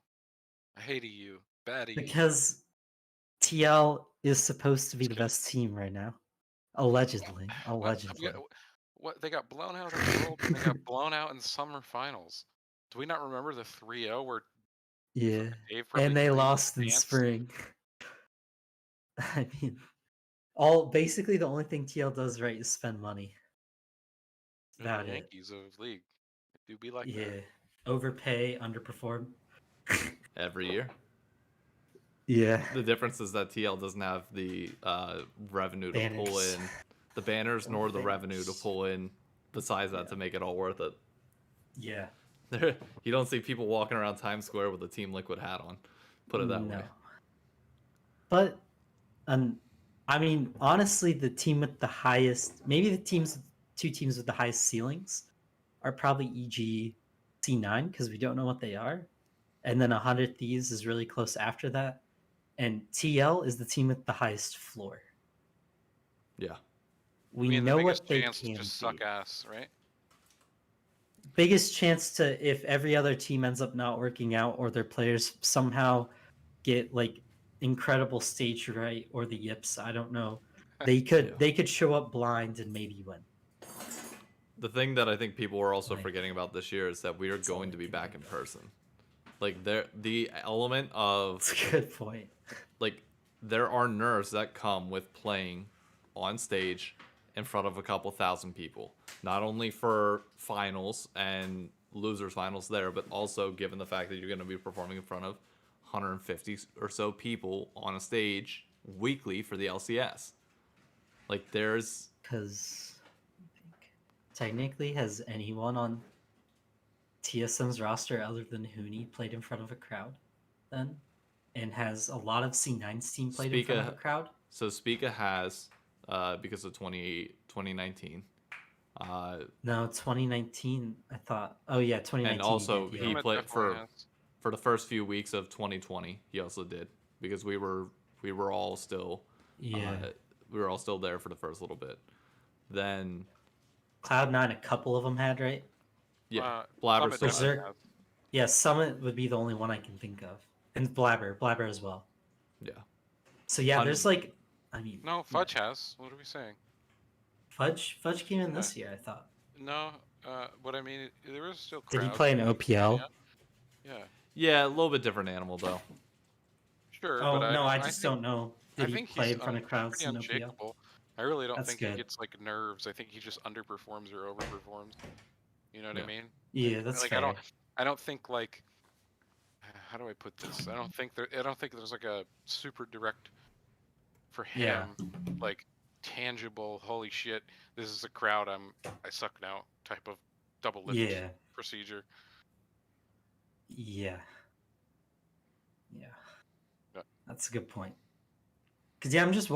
I hate EU. Bad EU. because TL is supposed to be Just the kidding. best team right now. Allegedly. What? Allegedly. What? They got blown out of the world. They got blown out in summer finals. Do we not remember the 3-0 where Yeah. fucking Dave probably And they creamed his lost in pants? spring. I mean, all basically the only thing TL does right is spend money. They're About the it. Yankees of league. They do be like Yeah. that. Overpay, underperform. Every year. Yeah. The difference is that TL doesn't have the revenue to pull Banners. in the banners, Oh, nor the revenue to banners. pull in besides that Yeah. to make it all worth it. Yeah. You don't see people walking around Times Square with a Team Liquid hat on. Put it that way. But I mean, honestly, the team with the highest, maybe the two teams with the highest ceilings are probably EG C9 because we don't know what they are. And then 100 Thieves is really close after that. And TL is the team with the highest floor. Yeah. We I mean, know the biggest what they chance can is just be. suck ass, right? Biggest chance to, if every other team ends up not working out or their players somehow get like incredible stage right or the yips, I don't know. They could show up blind and maybe win. The thing that I think people are also Like, forgetting about this year is that we are that's all going they to be can back do. in person. Like the element of That's a good point. like there are nerves that come with playing on stage in front of a couple thousand people. Not only for finals and losers finals there, but also given the fact that you're going to be performing in front of 150 or so people on a stage weekly for the LCS. Like there's Because technically, has anyone on TSM's roster other than Hooney played in front of a crowd then? And has a lot of C9's team played in front of a crowd? So Spica has because of 2019. No, 2019, I thought. Oh, yeah, 2019. And also did, he yeah. played definitely has. for the first few weeks of 2020. He also did because we were all still Yeah. we were all still there for the first little bit. Then Cloud9, a couple of them had, right? yeah, Summit Blabber definitely still had, Berserk. has. Yeah, Summit would be the only one I can think of. And Blabber as well. yeah. So yeah, there's like, I mean, No, Fudge has. What are we saying? Fudge came in this year, I thought. No, what I mean, there was still Did he crowds. play in OPL? Yeah. Yeah, a little bit different animal though. Sure, Oh but no, I think, just don't know. Did I he think play he's in front of crowds pretty in OPL? unshakable. I really don't That's think good. he gets like nerves. I think he just underperforms or overperforms. You know what Yeah. I mean? Yeah, that's Like fair. I don't think like how do I put this? I don't think there's like a super direct for him Yeah. like tangible holy shit, this is a crowd I suck now type of double lift Yeah. procedure. Yeah. Yeah. Yeah. That's a good point. Because, yeah, I'm just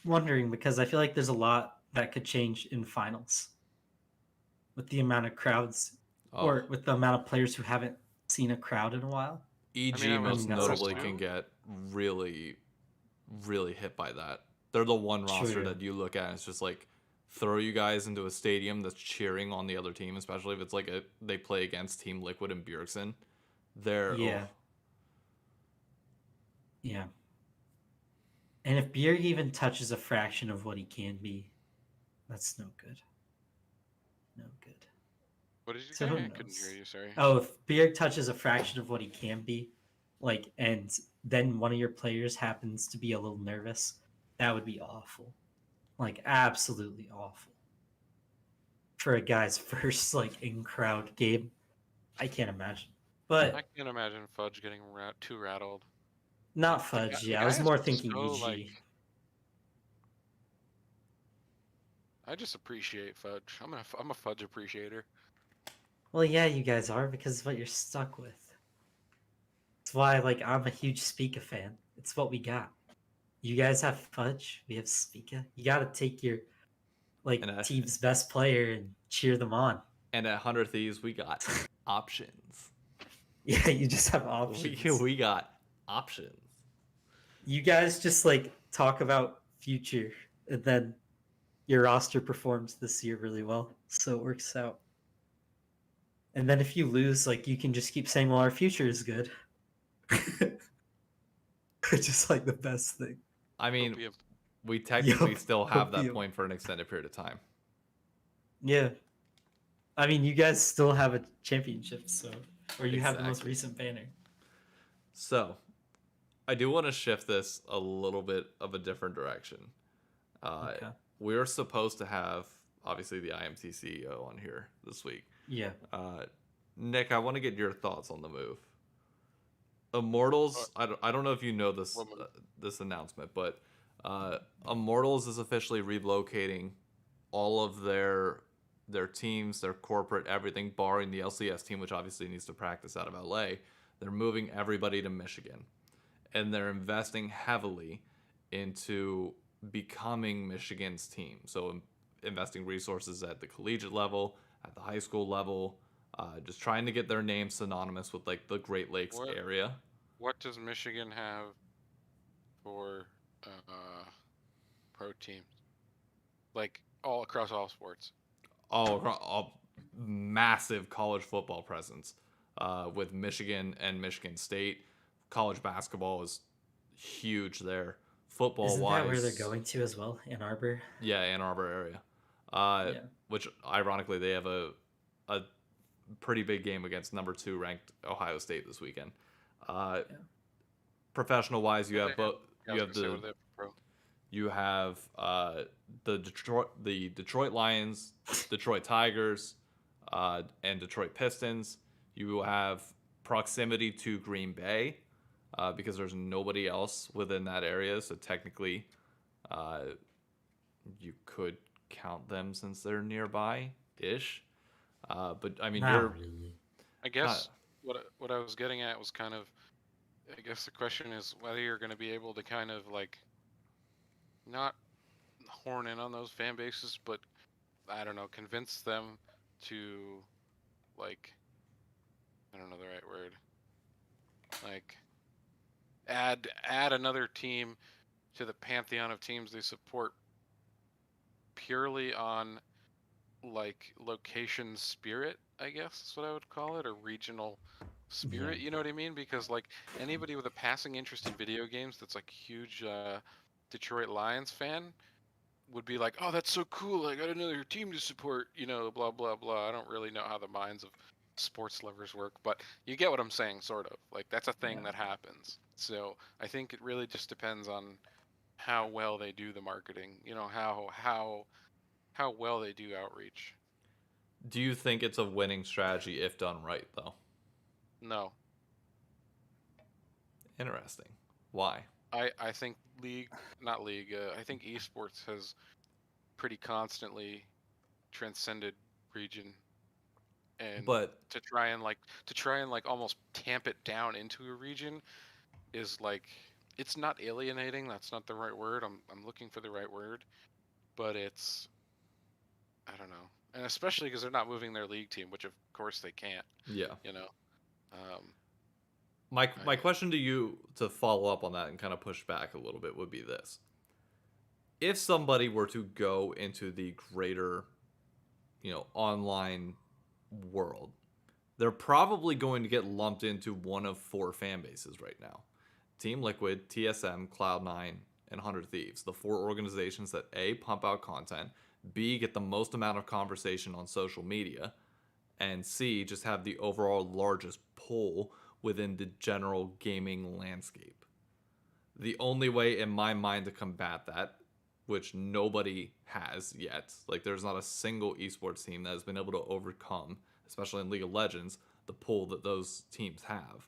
wondering because I feel like there's a lot that could change in finals with the amount of crowds Oh, or with the amount of players who haven't seen a crowd in a while. EG I most mean, that's notably also- can get really, really hit by that. They're the one roster True. that you look at and it's just like throw you guys into a stadium that's cheering on the other team, especially if it's like they play against Team Liquid and Bjergsen. They're Yeah. Yeah. And if Bjerg even touches a fraction of what he can be, that's no good. No good. What did you So say? who I couldn't knows? hear you. Sorry. Oh, if Bjerg touches a fraction of what he can be, like, and then one of your players happens to be a little nervous, that would be awful. Like, absolutely awful. For a guy's first, like, in-crowd game. I can't imagine. But I can't imagine Fudge getting too rattled. not Like, Fudge, the yeah. I guy was is more thinking so, EG. like, I just appreciate Fudge. I'm a Fudge appreciator. Well, yeah, you guys are, because it's what you're stuck with. That's why, like, I'm a huge Spica fan. It's what we got. You guys have Fudge. We have Spica. You got to take your, like, And, team's best player and cheer them on. and at 100 Thieves we got options. Yeah, you just have options. We got options. You guys just, like, talk about future, and then your roster performs this year really well, so it works out. And then if you lose, like, you can just keep saying, well, our future is good. Just, like, the best thing. I mean, Opium. we technically Yup, still have that opium. point for an extended period of time. Yeah. I mean, you guys still have a championship, so... Or you have the most Exactly. recent banner. So, I do want to shift this a little bit of a different direction. Okay. We're supposed to have, obviously, the IMT CEO on here this week. Yeah. Nick, I want to get your thoughts on the move. Immortals, I don't know if you know this this announcement, but Immortals is officially relocating all of their teams, their corporate everything, barring the LCS team, which obviously needs to practice out of LA. They're moving everybody to Michigan, and they're investing heavily into becoming Michigan's team. So investing resources at the collegiate level, at the high school level, just trying to get their name synonymous with like the Great Lakes area. What does Michigan have for pro teams? Like all across all sports. All massive college football presence with Michigan and Michigan State. College basketball is huge there. Football Isn't wise, that where they're going to as well? Ann Arbor? yeah, Ann Arbor area. Yeah. Which ironically they have a pretty big game against number 2 ranked Ohio State this weekend. Professional wise, you have both. You have the Detroit Lions, Detroit Tigers, and Detroit Pistons. You have proximity to Green Bay because there's nobody else within that area. So technically, you could count them since they're nearby-ish. But I mean, Not really. I guess what I was getting at was kind of, I guess the question is whether you're going to be able to kind of like not horn in on those fan bases, but I don't know, convince them to like, I don't know the right word, like add another team to the pantheon of teams they support purely on like location spirit, I guess is what I would call it, or regional spirit. Yeah. You know what I mean? Because like anybody with a passing interest in video games that's like huge Detroit Lions fan would be like, oh, that's so cool, I got another team to support, you know, blah blah blah. I don't really know how the minds of sports lovers work, but you get what I'm saying, sort of. Like that's a thing that happens. So I think it really just depends on how well they do the marketing, you know, how well they do outreach. do you think it's a winning strategy if done right, though? No. Interesting. Why? I think I think esports has pretty constantly transcended region and But to try and like almost tamp it down into a region is like, it's not alienating. That's not the right word. I'm looking for the right word, but it's, I don't know, and especially because they're not moving their league team, which of course they can't. yeah, You know, um, my question to you to follow up on that and kind of push back a little bit would be this: if somebody were to go into the greater, online world, they're probably going to get lumped into one of four fan bases right now: Team Liquid, TSM, Cloud9, and 100 Thieves. The four organizations that A, pump out content, B, get the most amount of conversation on social media, and C, just have the overall largest pull within the general gaming landscape. The only way in my mind to combat that, which nobody has yet, like there's not a single esports team that has been able to overcome, especially in League of Legends, the pull that those teams have.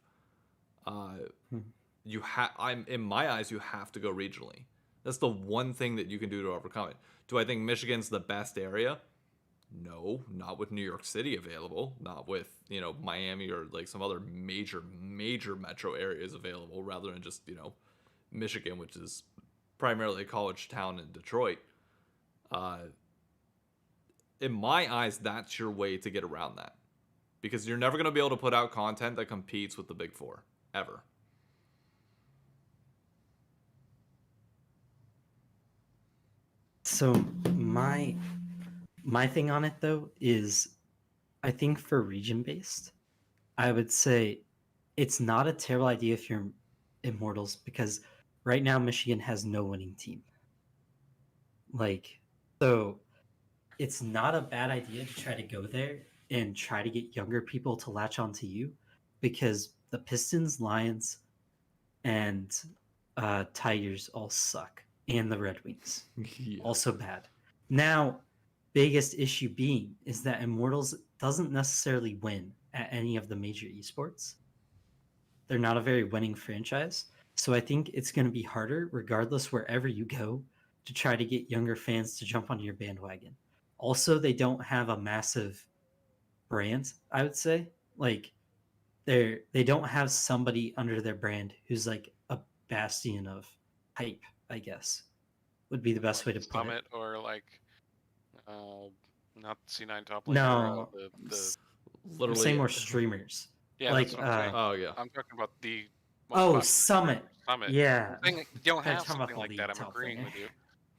I'm in my eyes, you have to go regionally. That's the one thing that you can do to overcome it. Do I think Michigan's the best area? No, not with New York City available, not with, Miami or like some other major metro areas available, rather than just, Michigan, which is primarily a college town in Detroit. In my eyes, that's your way to get around that, because you're never going to be able to put out content that competes with the Big Four ever. So my thing on it though is, I think for region based, I would say it's not a terrible idea if you're Immortals, because right now Michigan has no winning team. Like, so it's not a bad idea to try to go there and try to get younger people to latch onto you, because the Pistons, Lions, and Tigers all suck, and the Red Wings Yeah. also bad. Now, biggest issue being is that Immortals doesn't necessarily win at any of the major esports. They're not a very winning franchise. So I think it's going to be harder, regardless wherever you go, to try to get younger fans to jump on your bandwagon. Also, they don't have a massive brand, I would say. Like, they don't have somebody under their brand who's like a bastion of hype, I guess, would be the best way to put it. Summit or like, not C9 top laner. No, The I'm Literally, saying more streamers. yeah, like, that's what I'm saying. oh yeah, I'm talking about the most Oh, popular Summit. Summit. Yeah. I'm saying you don't They're have talking about something the like league that. I'm top agreeing laner. with you.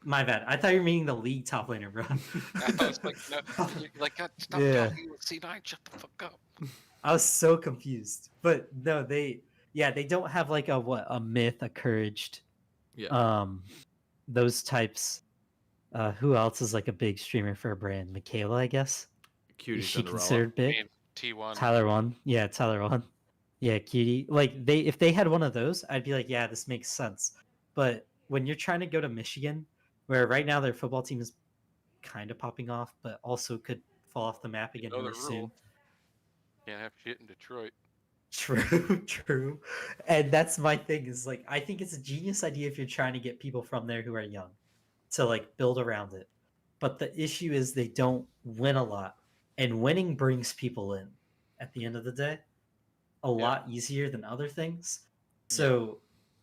My bad. I thought you were meaning the league top laner, bro. I was like, no, you're like, God, stop Yeah. talking with C9. Shut the fuck up. I was so confused. But no, they don't have like a myth, a couraged, yeah. those types. Who else is like a big streamer for a brand? Michaela, I guess. Cutie Is she Cinderella. considered I big? mean, T1. Tyler One. Yeah, Tyler One. Yeah, Cutie. Like, if they had one of those, I'd be like, yeah, this makes sense. But when you're trying to go to Michigan, where right now their football team is kind of popping off, but also could fall off the map again know the really soon. rule. Can't have shit in Detroit. True, true. And that's my thing, is like, I think it's a genius idea if you're trying to get people from there who are young to like build around it. But the issue is they don't win a lot. And winning brings people in at the end of the day a lot easier than other things. So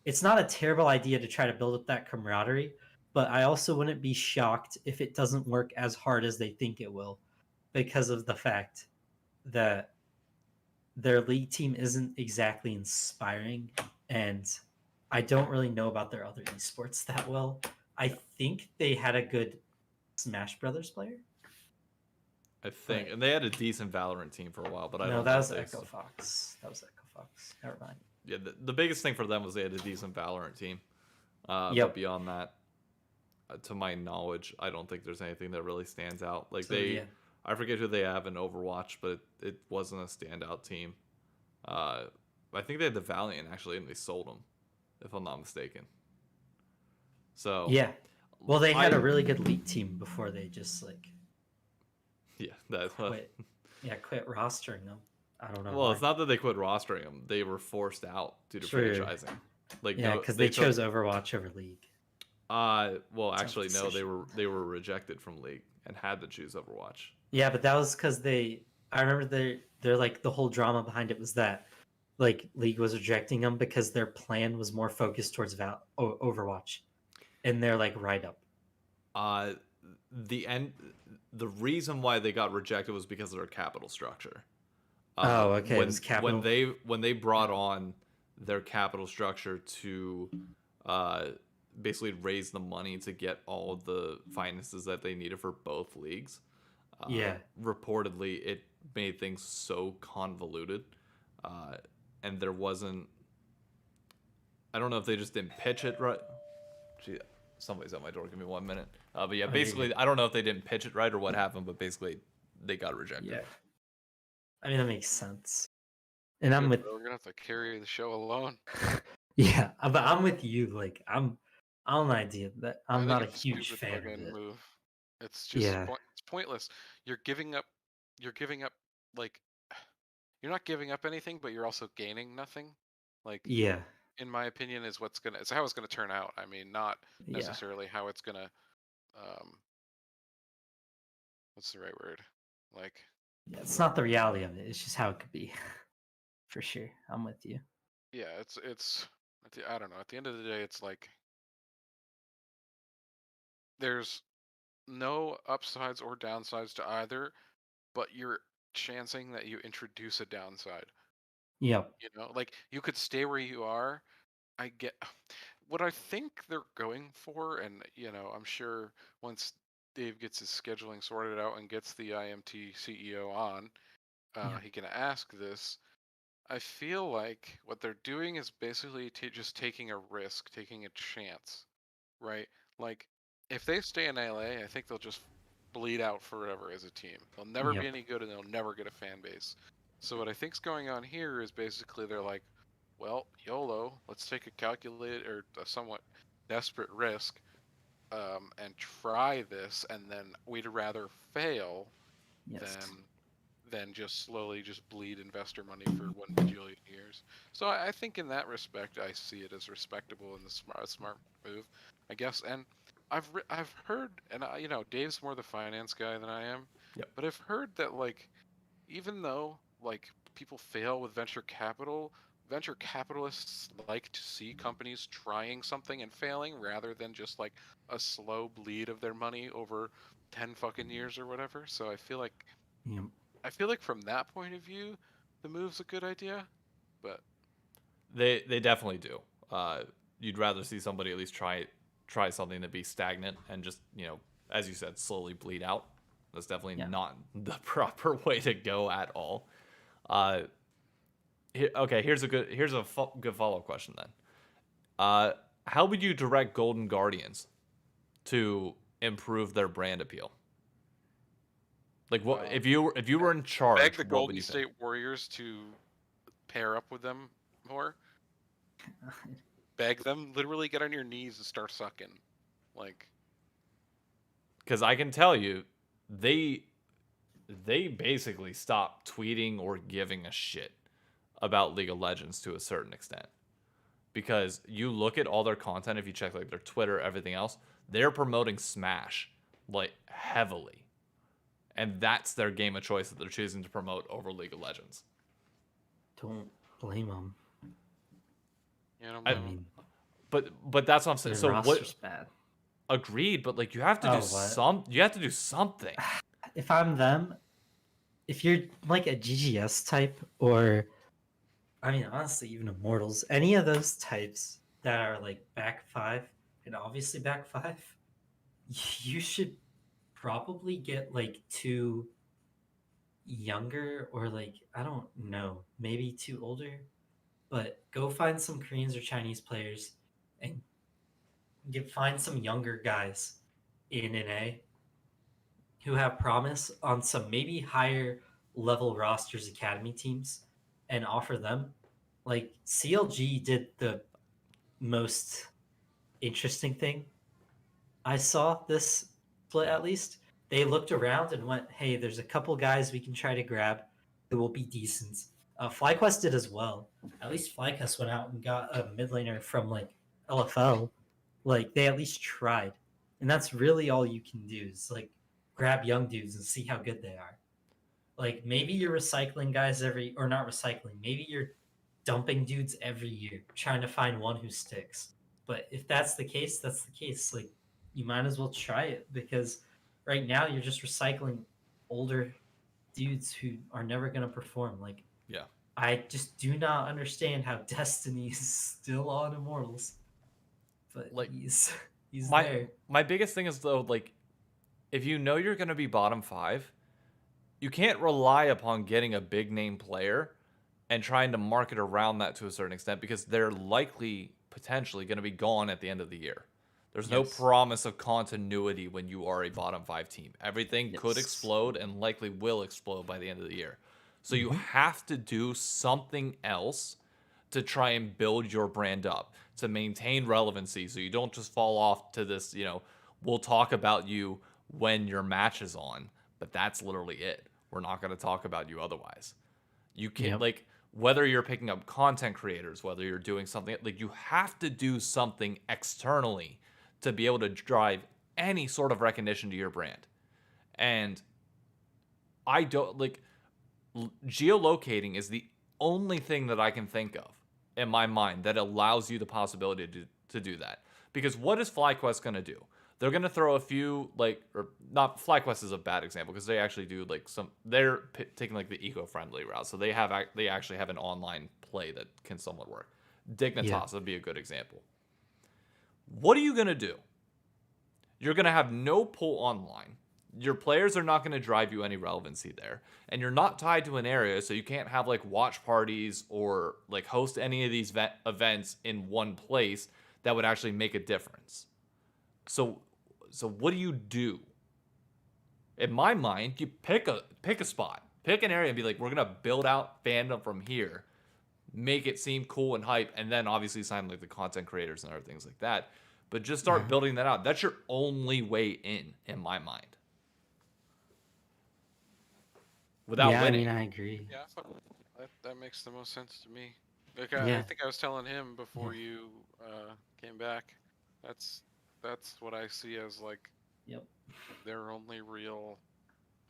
it's not a terrible idea to try to build up that camaraderie, but I also wouldn't be shocked if it doesn't work as hard as they think it will, because of the fact that their league team isn't exactly inspiring, and I don't really know about their other esports that well. I think they had a good Smash Brothers player. I think, and they had a decent Valorant team for a while, but I No, don't that know was if they Echo Fox. That was Echo Fox. Never mind. Yeah, the biggest thing for them was they had a decent Valorant team. Yep. But beyond that, to my knowledge, I don't think there's anything that really stands out. Like I forget who they have in Overwatch, but it wasn't a standout team. I think they had the Valiant actually, and they sold them, if I'm not mistaken. So yeah, well, they had a really good league team before they just like quit. Quit rostering them. I don't know. Well, why. it's not that they quit rostering them; they were forced out due to franchising. Like, yeah, because they chose Overwatch over League. Well, actually, no, they were rejected from League and had to choose Overwatch. Yeah, but that was because they I remember they're like the whole drama behind it was that like League was rejecting them because their plan was more focused towards Overwatch, and they're like right up. Uh, the reason why they got rejected was because of their capital structure. Oh, okay. It was When capital. they brought on their capital structure to uh, basically raise the money to get all of the finances that they needed for both leagues. Yeah. Reportedly, it made things so convoluted, uh, and there wasn't. I don't know if they just didn't pitch it right. Gee, somebody's at my door. Give me 1 minute. But yeah, Oh, you're basically, good. I don't know if they didn't pitch it right or what happened, but basically, they got rejected. Yeah. I mean that makes sense. And I'm Good, with bro. We're gonna have to carry the show alone. yeah, but I'm with you. Like I'm on the idea that I I'm think not a it's a huge stupid fan of fucking it. move. It's just Yeah. it's pointless. You're giving up. You're giving up. Like, you're not giving up anything, but you're also gaining nothing. Like, Yeah. in my opinion, is what's gonna. It's how it's gonna turn out. I mean, not Yeah. necessarily how it's gonna. Um, what's the right word? Like, Yeah. It's not the reality of it. It's just how it could be. For sure. I'm with you. yeah, it's. I don't know. At the end of the day, it's like there's no upsides or downsides to either, but you're chancing that you introduce a downside. Yep. You know, like you could stay where you are. I get what I think they're going for, and I'm sure once Dave gets his scheduling sorted out and gets the IMT CEO on, Yeah. he can ask this. I feel like what they're doing is basically just taking a risk, taking a chance, right? Like, if they stay in LA, I think they'll just bleed out forever as a team. They'll never be Yep. any good and they'll never get a fan base. So what I think's going on here is basically they're like, well, YOLO, let's take a calculated or a somewhat desperate risk, and try this, and then we'd rather fail Yes. than just slowly just bleed investor money for 1 bajillion years. So I think in that respect, I see it as respectable and a smart move, I guess. And I've heard, and Dave's more the finance guy than I am, Yep. but I've heard that like even though like people fail with venture capitalists like to see companies trying something and failing rather than just like a slow bleed of their money over 10 fucking years or whatever. So Yep. I feel like from that point of view, the move's a good idea, but They definitely do. You'd rather see somebody at least try something to be stagnant and just as you said, slowly bleed out. That's definitely Yeah. not the proper way to go at all. Uh, okay, here's a good follow up question then. How would you direct Golden Guardians to improve their brand appeal? Like, what if you were in beg charge? the What would Golden you think? State Warriors to pair up with them more. Beg them, literally get on your knees and start sucking. Like, Because I can tell you, they basically stopped tweeting or giving a shit about League of Legends to a certain extent. Because you look at all their content, if you check like their Twitter, everything else, they're promoting Smash like heavily, and that's their game of choice that they're choosing to promote over League of Legends. Don't blame them. I I mean, but that's what I'm saying. their So roster's what? bad. Agreed, but like you have to Oh, do what? you have to do something. If I'm them, if you're like a GGS type, or I mean, honestly, even Immortals, any of those types that are like back five, and obviously back five, you should probably get like two younger, or like, I don't know, maybe two older, but go find some Koreans or Chinese players and find some younger guys in NA who have promise on some maybe higher level rosters academy teams, and offer them. Like CLG did the most interesting thing I saw this split, at least. They looked around and went, hey, there's a couple guys we can try to grab who will be decent. FlyQuest did as well. At least FlyQuest went out and got a mid laner from like LFL. Like they at least tried. And that's really all you can do is like grab young dudes and see how good they are. Like maybe you're recycling guys or not recycling. Maybe you're dumping dudes every year, trying to find one who sticks. But if that's the case, that's the case. Like you might as well try it because right now you're just recycling older dudes who are never gonna perform. Like Yeah. I just do not understand how Destiny is still on Immortals, but Like he's my there. my biggest thing is though, like, if you know you're gonna be bottom 5, you can't rely upon getting a big name player and trying to market around that to a certain extent because they're likely potentially going to be gone at the end of the year. There's no Yes. promise of continuity when you are a bottom 5 team. Everything could Yes. explode and likely will explode by the end of the year. So you Mhm. have to do something else to try and build your brand up, to maintain relevancy so you don't just fall off to this, we'll talk about you when your match is on, but that's literally it. We're not going to talk about you otherwise. You can't, Yep. like, whether you're picking up content creators, whether you're doing something, like, you have to do something externally to be able to drive any sort of recognition to your brand. And I don't, like, geolocating is the only thing that I can think of in my mind that allows you the possibility to do that. Because what is FlyQuest going to do? They're going to throw a few, like, or not, FlyQuest is a bad example because they actually do, like, they're taking, like, the eco-friendly route. So they actually have an online play that can somewhat work. Dignitas Yeah. would be a good example. What are you going to do? You're going to have no pull online. Your players are not going to drive you any relevancy there. And you're not tied to an area, so you can't have, like, watch parties or, like, host any of these events in one place that would actually make a difference. So what do you do? In my mind, you pick a spot, pick an area, and be like, we're gonna build out fandom from here, make it seem cool and hype, and then obviously sign, like, the content creators and other things like that. But just start building that out. That's your only way in my mind. Without Yeah, winning. I agree. Yeah, that makes the most sense to me. Like Yeah. I think I was telling him before you came back. That's what I see as, like, Yep. their only real.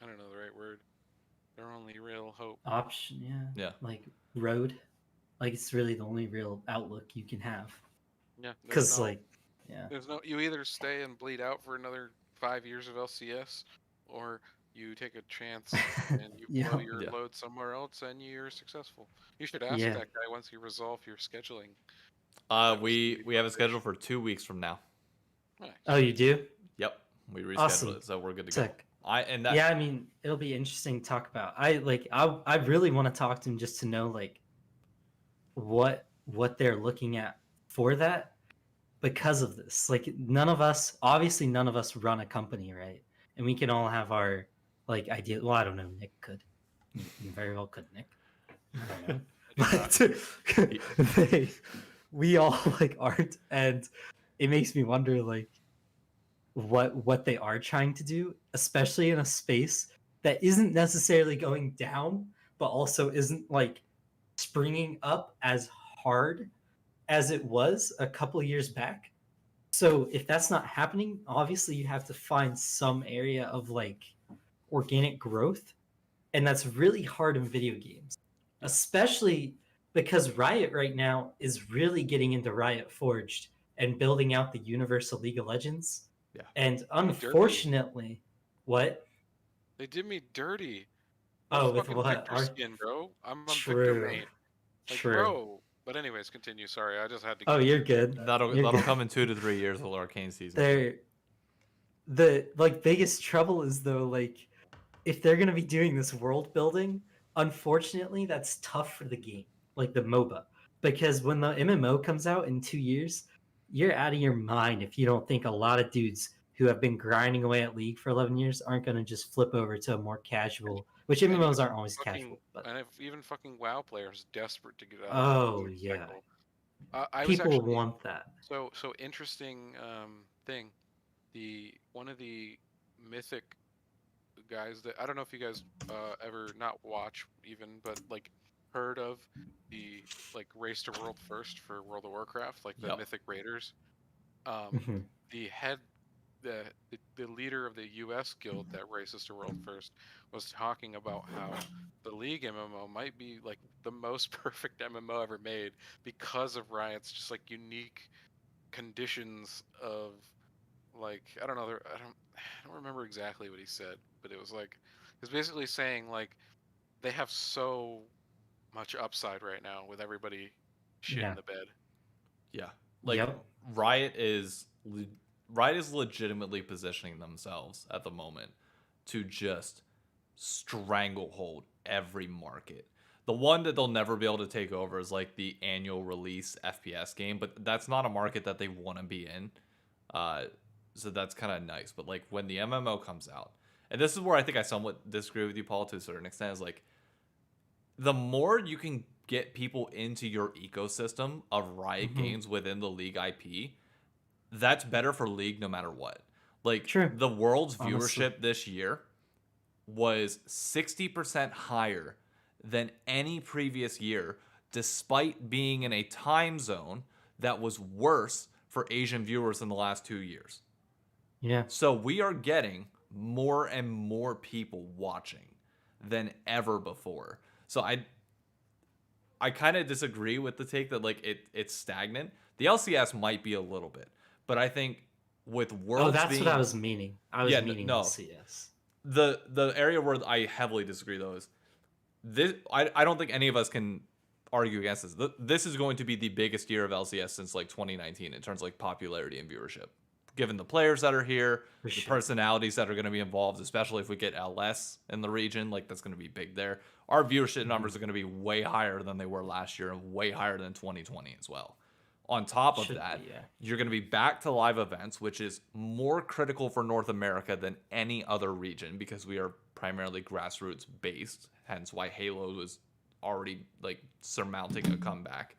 I don't know the right word. Their only real hope. Option, yeah. Yeah. Like road. Like it's really the only real outlook you can have. Yeah, Because yeah. there's no. You either stay and bleed out for another 5 years of LCS, or you take a chance and you blow Yeah. your Yeah. load somewhere else and you're successful. You should ask Yeah. that guy once you resolve your scheduling. We have a schedule for 2 weeks from now. Nice. Oh, you do? Yep, we rescheduled Awesome. it, so we're good to Sick. go. Yeah, it'll be interesting to talk about. I really want to talk to him just to know like what they're looking at for that because of this. Like none of us run a company, right? And we can all have our like idea. Well, I don't know. Nick could. You very well could, Nick. I don't know. But we all like aren't, and it makes me wonder like what they are trying to do, especially in a space that isn't necessarily going down, but also isn't like springing up as hard as it was a couple of years back. So if that's not happening, obviously you have to find some area of like organic growth, and that's really hard in video games, especially because Riot right now is really getting into Riot Forged and building out the Universal League of Legends. Yeah. And unfortunately, what? They did me dirty. Oh, with fucking what? Victor skin, bro. I'm on Victor True. main. Like, True. bro. But anyways, continue. Sorry, I just had to. Oh, you're good. That'll You're good. come in 2 to 3 years with Arcane season. They're the like biggest trouble is though like if they're gonna be doing this world building, unfortunately that's tough for the game, like the MOBA, because when the MMO comes out in 2 years, you're out of your mind if you don't think a lot of dudes who have been grinding away at League for 11 years aren't gonna just flip over to a more casual, which And MMOs aren't always fucking, casual, but and if even fucking WoW players desperate to get out oh of the yeah, cycle. I was people actually want that. so interesting thing. One of the mythic guys that I don't know if you guys ever not watch even, but like heard of the like race to world first for World of Warcraft, like the Yep. mythic raiders. Mhm. The head the leader of the U.S. guild that races to world first was talking about how the League MMO might be like the most perfect MMO ever made because of Riot's just like unique conditions of like I don't know I don't remember exactly what he said, but it was like he's basically saying like they have so much upside right now with everybody shit in Yeah. the bed. Yeah. Like Yep. Riot is Riot is legitimately positioning themselves at the moment to just stranglehold every market. The one that they'll never be able to take over is like the annual release FPS game, but that's not a market that they want to be in. Uh, so that's kind of nice. But like when the MMO comes out, and this is where I think I somewhat disagree with you, Paul, to a certain extent, is like the more you can get people into your ecosystem of Riot Hmm. games within the League IP, that's better for League no matter what. Like True. the world's Honestly. viewership this year was 60% higher than any previous year, despite being in a time zone that was worse for Asian viewers in the last 2 years. Yeah. So we are getting more and more people watching than ever before. So I kind of disagree with the take that like it's stagnant. The LCS might be a little bit, but I think with Oh, worlds that's what I being was meaning. I was yeah meaning no LCS. the area where I heavily disagree though is this. I don't think any of us can argue against this. This is going to be the biggest year of LCS since like 2019 in terms of like popularity and viewership. Given the players that are here, For the sure. personalities that are going to be involved, especially if we get LS in the region, like that's going to be big there. Our viewership numbers Mhm. are going to be way higher than they were last year and way higher than 2020 as well. On top of Should that, be, yeah. you're going to be back to live events, which is more critical for North America than any other region because we are primarily grassroots based. Hence why Halo was already like surmounting a comeback.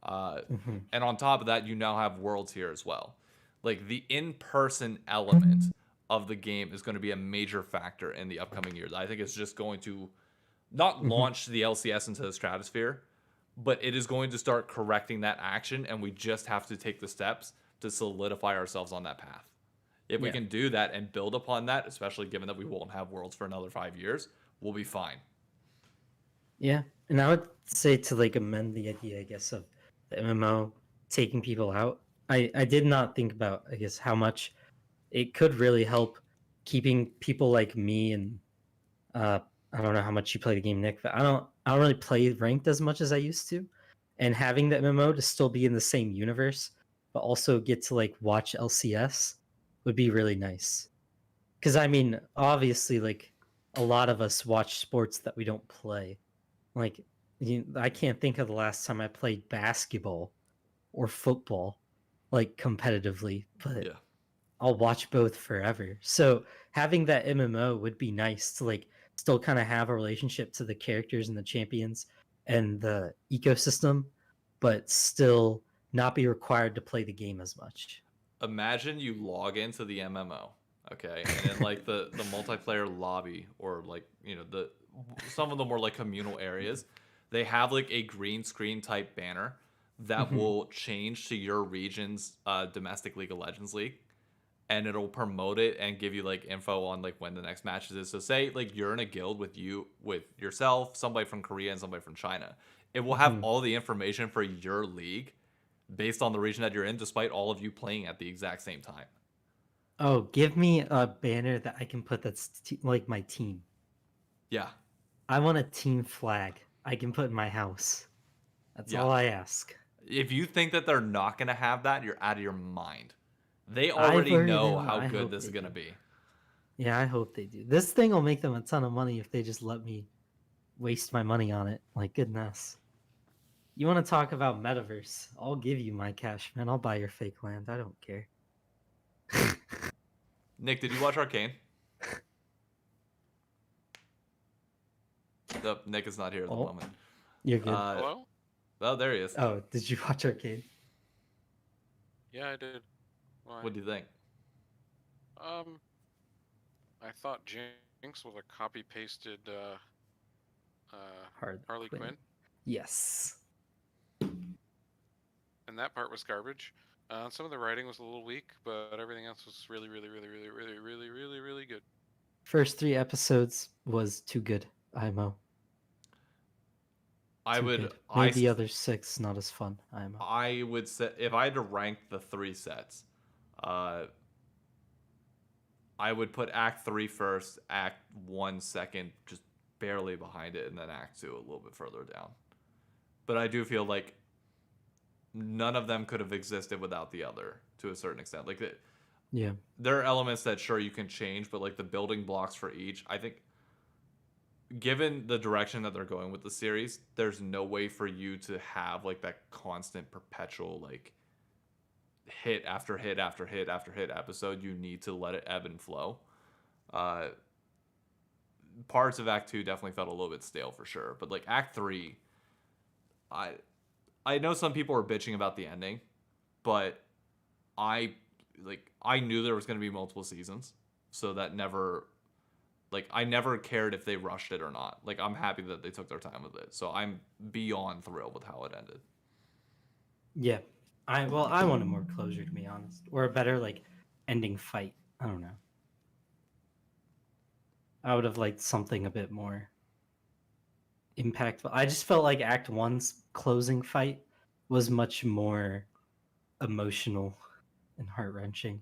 Uh, Hmm. and on top of that, you now have worlds here as well. Like the in-person element of the game is going to be a major factor in the upcoming years. I think it's just going to not Hmm. launch the LCS into the stratosphere, but it is going to start correcting that action, and we just have to take the steps to solidify ourselves on that path. If we Yeah. can do that and build upon that, especially given that we won't have worlds for another 5 years, we'll be fine. Yeah. And I would say to like amend the idea, I guess, of the MMO taking people out. I did not think about, I guess, how much it could really help keeping people like me and uh I don't know how much you play the game, Nick, but I don't really play ranked as much as I used to. And having the MMO to still be in the same universe, but also get to like watch LCS would be really nice. Because I mean, obviously, like a lot of us watch sports that we don't play. Like, I can't think of the last time I played basketball or football, like competitively, but Yeah. I'll watch both forever. So having that MMO would be nice to like still kind of have a relationship to the characters and the champions and the ecosystem, but still not be required to play the game as much. Imagine you log into the MMO, okay, and in like the multiplayer lobby or like the some of the more like communal areas, they have like a green screen type banner that Hmm. will change to your region's domestic League of Legends league, and it'll promote it and give you like info on like when the next matches is. So say like you're in a guild with yourself, somebody from Korea and somebody from China. It will have Hmm. all the information for your league based on the region that you're in, despite all of you playing at the exact same time. Oh, give me a banner that I can put like my team. Yeah, I want a team flag I can put in my house. That's yeah. all I ask. If you think that they're not gonna have that, you're out of your mind. They I've already already know know. how I good hope this they is gonna do. be. Yeah, I hope they do. This thing will make them a ton of money if they just let me waste my money on it. Like, goodness. You want to talk about metaverse? I'll give you my cash, man. I'll buy your fake land. I don't care. Nick, did you watch Arcane? Nope, Nick is not here at the Oh, moment. you're good. Uh, Hello? oh, there he is. Oh, did you watch Arcade? Yeah, I did. Why? What do you think? Um, I thought Jinx was a copy pasted Hard Harley Quinn. Quinn, Yes. and that part was garbage. Some of the writing was a little weak, but everything else was really, really, really, really, really, really, really, really good. First 3 episodes was too good. IMO. I Too would good. Made the other 6 not as fun. IMO. I would say if I had to rank the 3 sets, I would put Act 3 first, Act 1 second, just barely behind it, and then Act 2 a little bit further down. But I do feel like none of them could have existed without the other to a certain extent. Like, Yeah. there are elements that sure you can change, but like the building blocks for each, I think, given the direction that they're going with the series, there's no way for you to have like that constant, perpetual like hit after hit after hit after hit episode. You need to let it ebb and flow. Parts of Act 2 definitely felt a little bit stale for sure, but like Act 3, I know some people are bitching about the ending, but I knew there was going to be multiple seasons, so that never, like, I never cared if they rushed it or not. Like, I'm happy that they took their time with it, so I'm beyond thrilled with how it ended. Yeah. I wanted more closure, to be honest, or a better like ending fight. I don't know. I would have liked something a bit more impactful. I just felt like Act 1's closing fight was much more emotional and heart-wrenching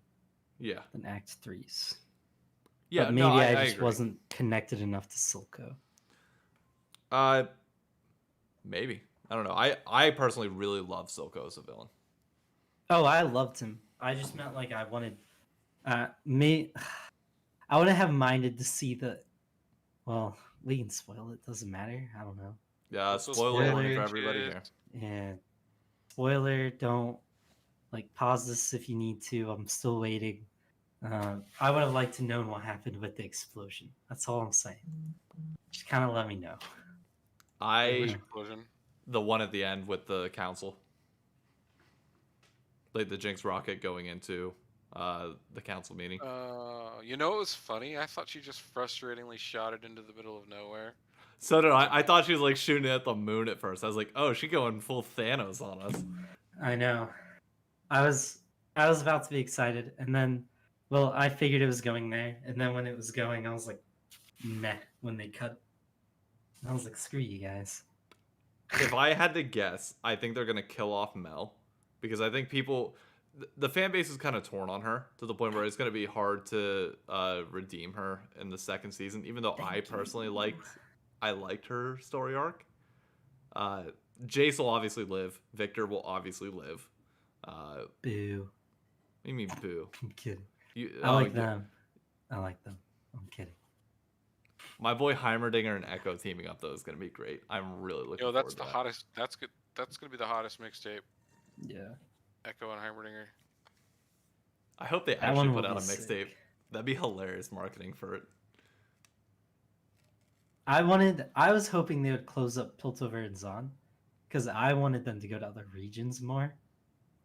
Yeah. than Act 3's. Yeah, but maybe no, I I just agree. wasn't connected enough to Silco. Maybe. I don't know. I personally really love Silco as a villain. Oh, I loved him. I just meant like I wanted me. I wouldn't have minded to see the. Well, we can spoil it. Doesn't matter. I don't know. Yeah, Also spoiler warning for spoiler. everybody here. Yeah. Spoiler. Don't like pause this if you need to. I'm still waiting. I would have liked to know what happened with the explosion. That's all I'm saying. Just kind of let me know. Which I explosion? the one at the end with the council, like the Jinx rocket going into the council meeting. You know what was funny? I thought she just frustratingly shot it into the middle of nowhere. So did I. I thought she was like shooting at the moon at first. I was like, oh, she going full Thanos on us. I know. I was about to be excited, and then, well, I figured it was going there, and then when it was going, I was like, meh. When they cut, I was like, screw you guys. If I had to guess, I think they're gonna kill off Mel, because I think the fan base is kind of torn on her to the point where it's gonna be hard to redeem her in the second season. Even though I personally liked her story arc. Jace will obviously live. Victor will obviously live. Boo. What do you mean boo? I'm kidding. I I like them. I'm kidding. My boy Heimerdinger and Echo teaming up though is gonna be great. I'm really looking forward That's to the that. hottest. That's good. That's gonna be the hottest mixtape. Yeah. Echo and Heimerdinger. I hope they That actually one put will out a be mixtape. sick. That'd be hilarious marketing for it. I was hoping they would close up Piltover and Zon, because I wanted them to go to other regions more.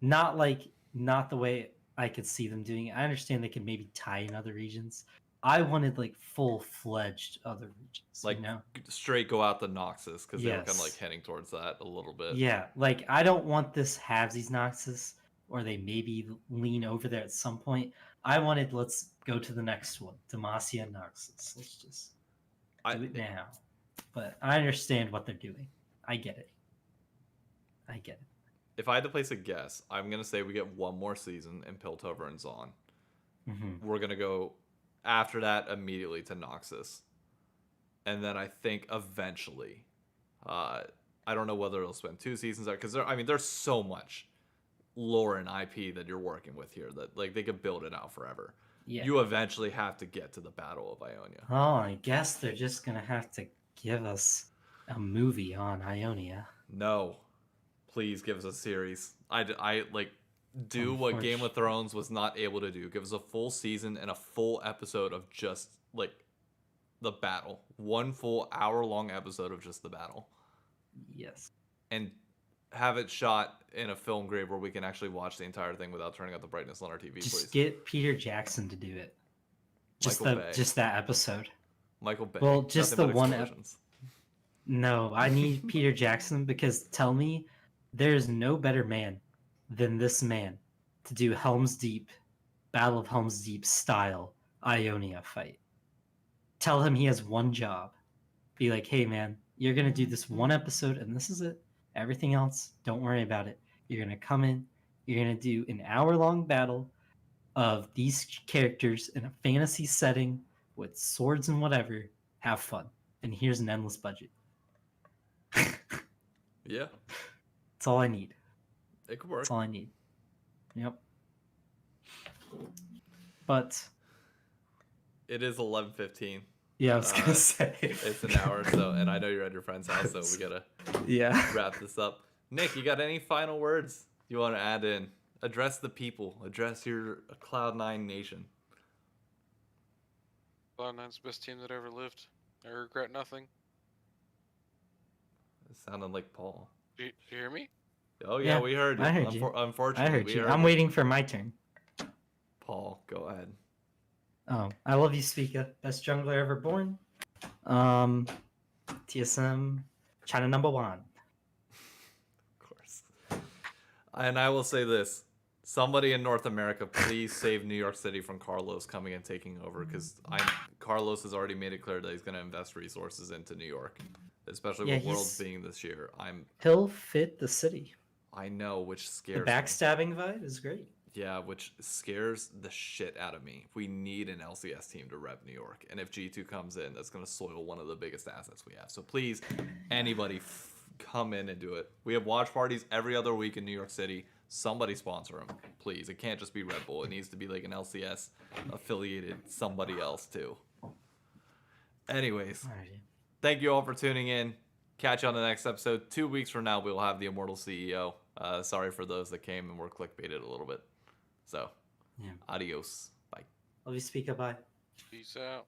Not the way I could see them doing it. I understand they could maybe tie in other regions. I wanted like full-fledged other regions. Like, you know? straight go out the Noxus, because they were kind of Yes. like heading towards that a little bit. Yeah, like I don't want this halvesies Noxus, or they maybe lean over there at some point. I wanted let's go to the next one, Demacia Noxus. Let's just do it now. But I understand what they're doing. I get it. If I had to place a guess, I'm gonna say we get one more season in Piltover and Zon. Mm-hmm. We're gonna go after that immediately to Noxus, and then I think eventually, I don't know whether it'll spend 2 seasons there, because there's so much lore and IP that you're working with here that like they could build it out forever. Yeah. You eventually have to get to the Battle of Ionia. Oh, I guess they're just gonna have to give us a movie on Ionia. No, please give us a series. I like do what Game of Thrones was not able to do. Give us a full season and a full episode of just like the battle. One full hour-long episode of just the battle. Yes. And have it shot in a film grade where we can actually watch the entire thing without turning up the brightness on our TV, Just please. get Peter Jackson to do it. Just that episode. Michael Bay. Well, just Nothing the but one explosions. No, I need Peter Jackson, because tell me there's no better man than this man to do Helm's Deep, Battle of Helm's Deep style Ionia fight. Tell him he has one job. Be like, hey man, you're gonna do this one episode and this is it. Everything else, don't worry about it. You're gonna come in, you're gonna do an hour-long battle of these characters in a fantasy setting with swords and whatever. Have fun. And here's an endless budget. Yeah, That's all I need. it could work. That's all I need. Yep. But It is 11:15. yeah, I was gonna say It's an hour or so, and I know you're at your friend's house, so we gotta yeah. wrap this up. Nick, you got any final words you want to add in? Address the people. Address your Cloud9 nation. Cloud9's the best team that ever lived. I regret nothing. It sounded like Paul. Do you hear me? Oh yeah, Yeah, we heard you. I heard you. Unfortunately, I heard we you. heard I'm you. waiting for my turn. Paul, go ahead. Oh, I love you, Speaker. Best jungler ever born. TSM, China #1. Of course. And I will say this. Somebody in North America, please save New York City from Carlos coming and taking over, because Carlos has already made it clear that he's going to invest resources into New York, especially Yeah, with Worlds he's- being this year. He'll fit the city. I know, which The scares me. backstabbing vibe is great. Yeah, which scares the shit out of me. We need an LCS team to rep New York, and if G2 comes in, that's going to soil one of the biggest assets we have. So please, anybody, come in and do it. We have watch parties every other week in New York City. Somebody sponsor them, please. It can't just be Red Bull. It needs to be like an LCS affiliated somebody else too. Anyways, Alrighty. thank you all for tuning in. Catch you on the next episode. 2 weeks from now, we will have the Immortal CEO. Sorry for those that came and were clickbaited a little bit. So, Yeah. adios. Bye. Love you, Speaker. Bye. Peace out.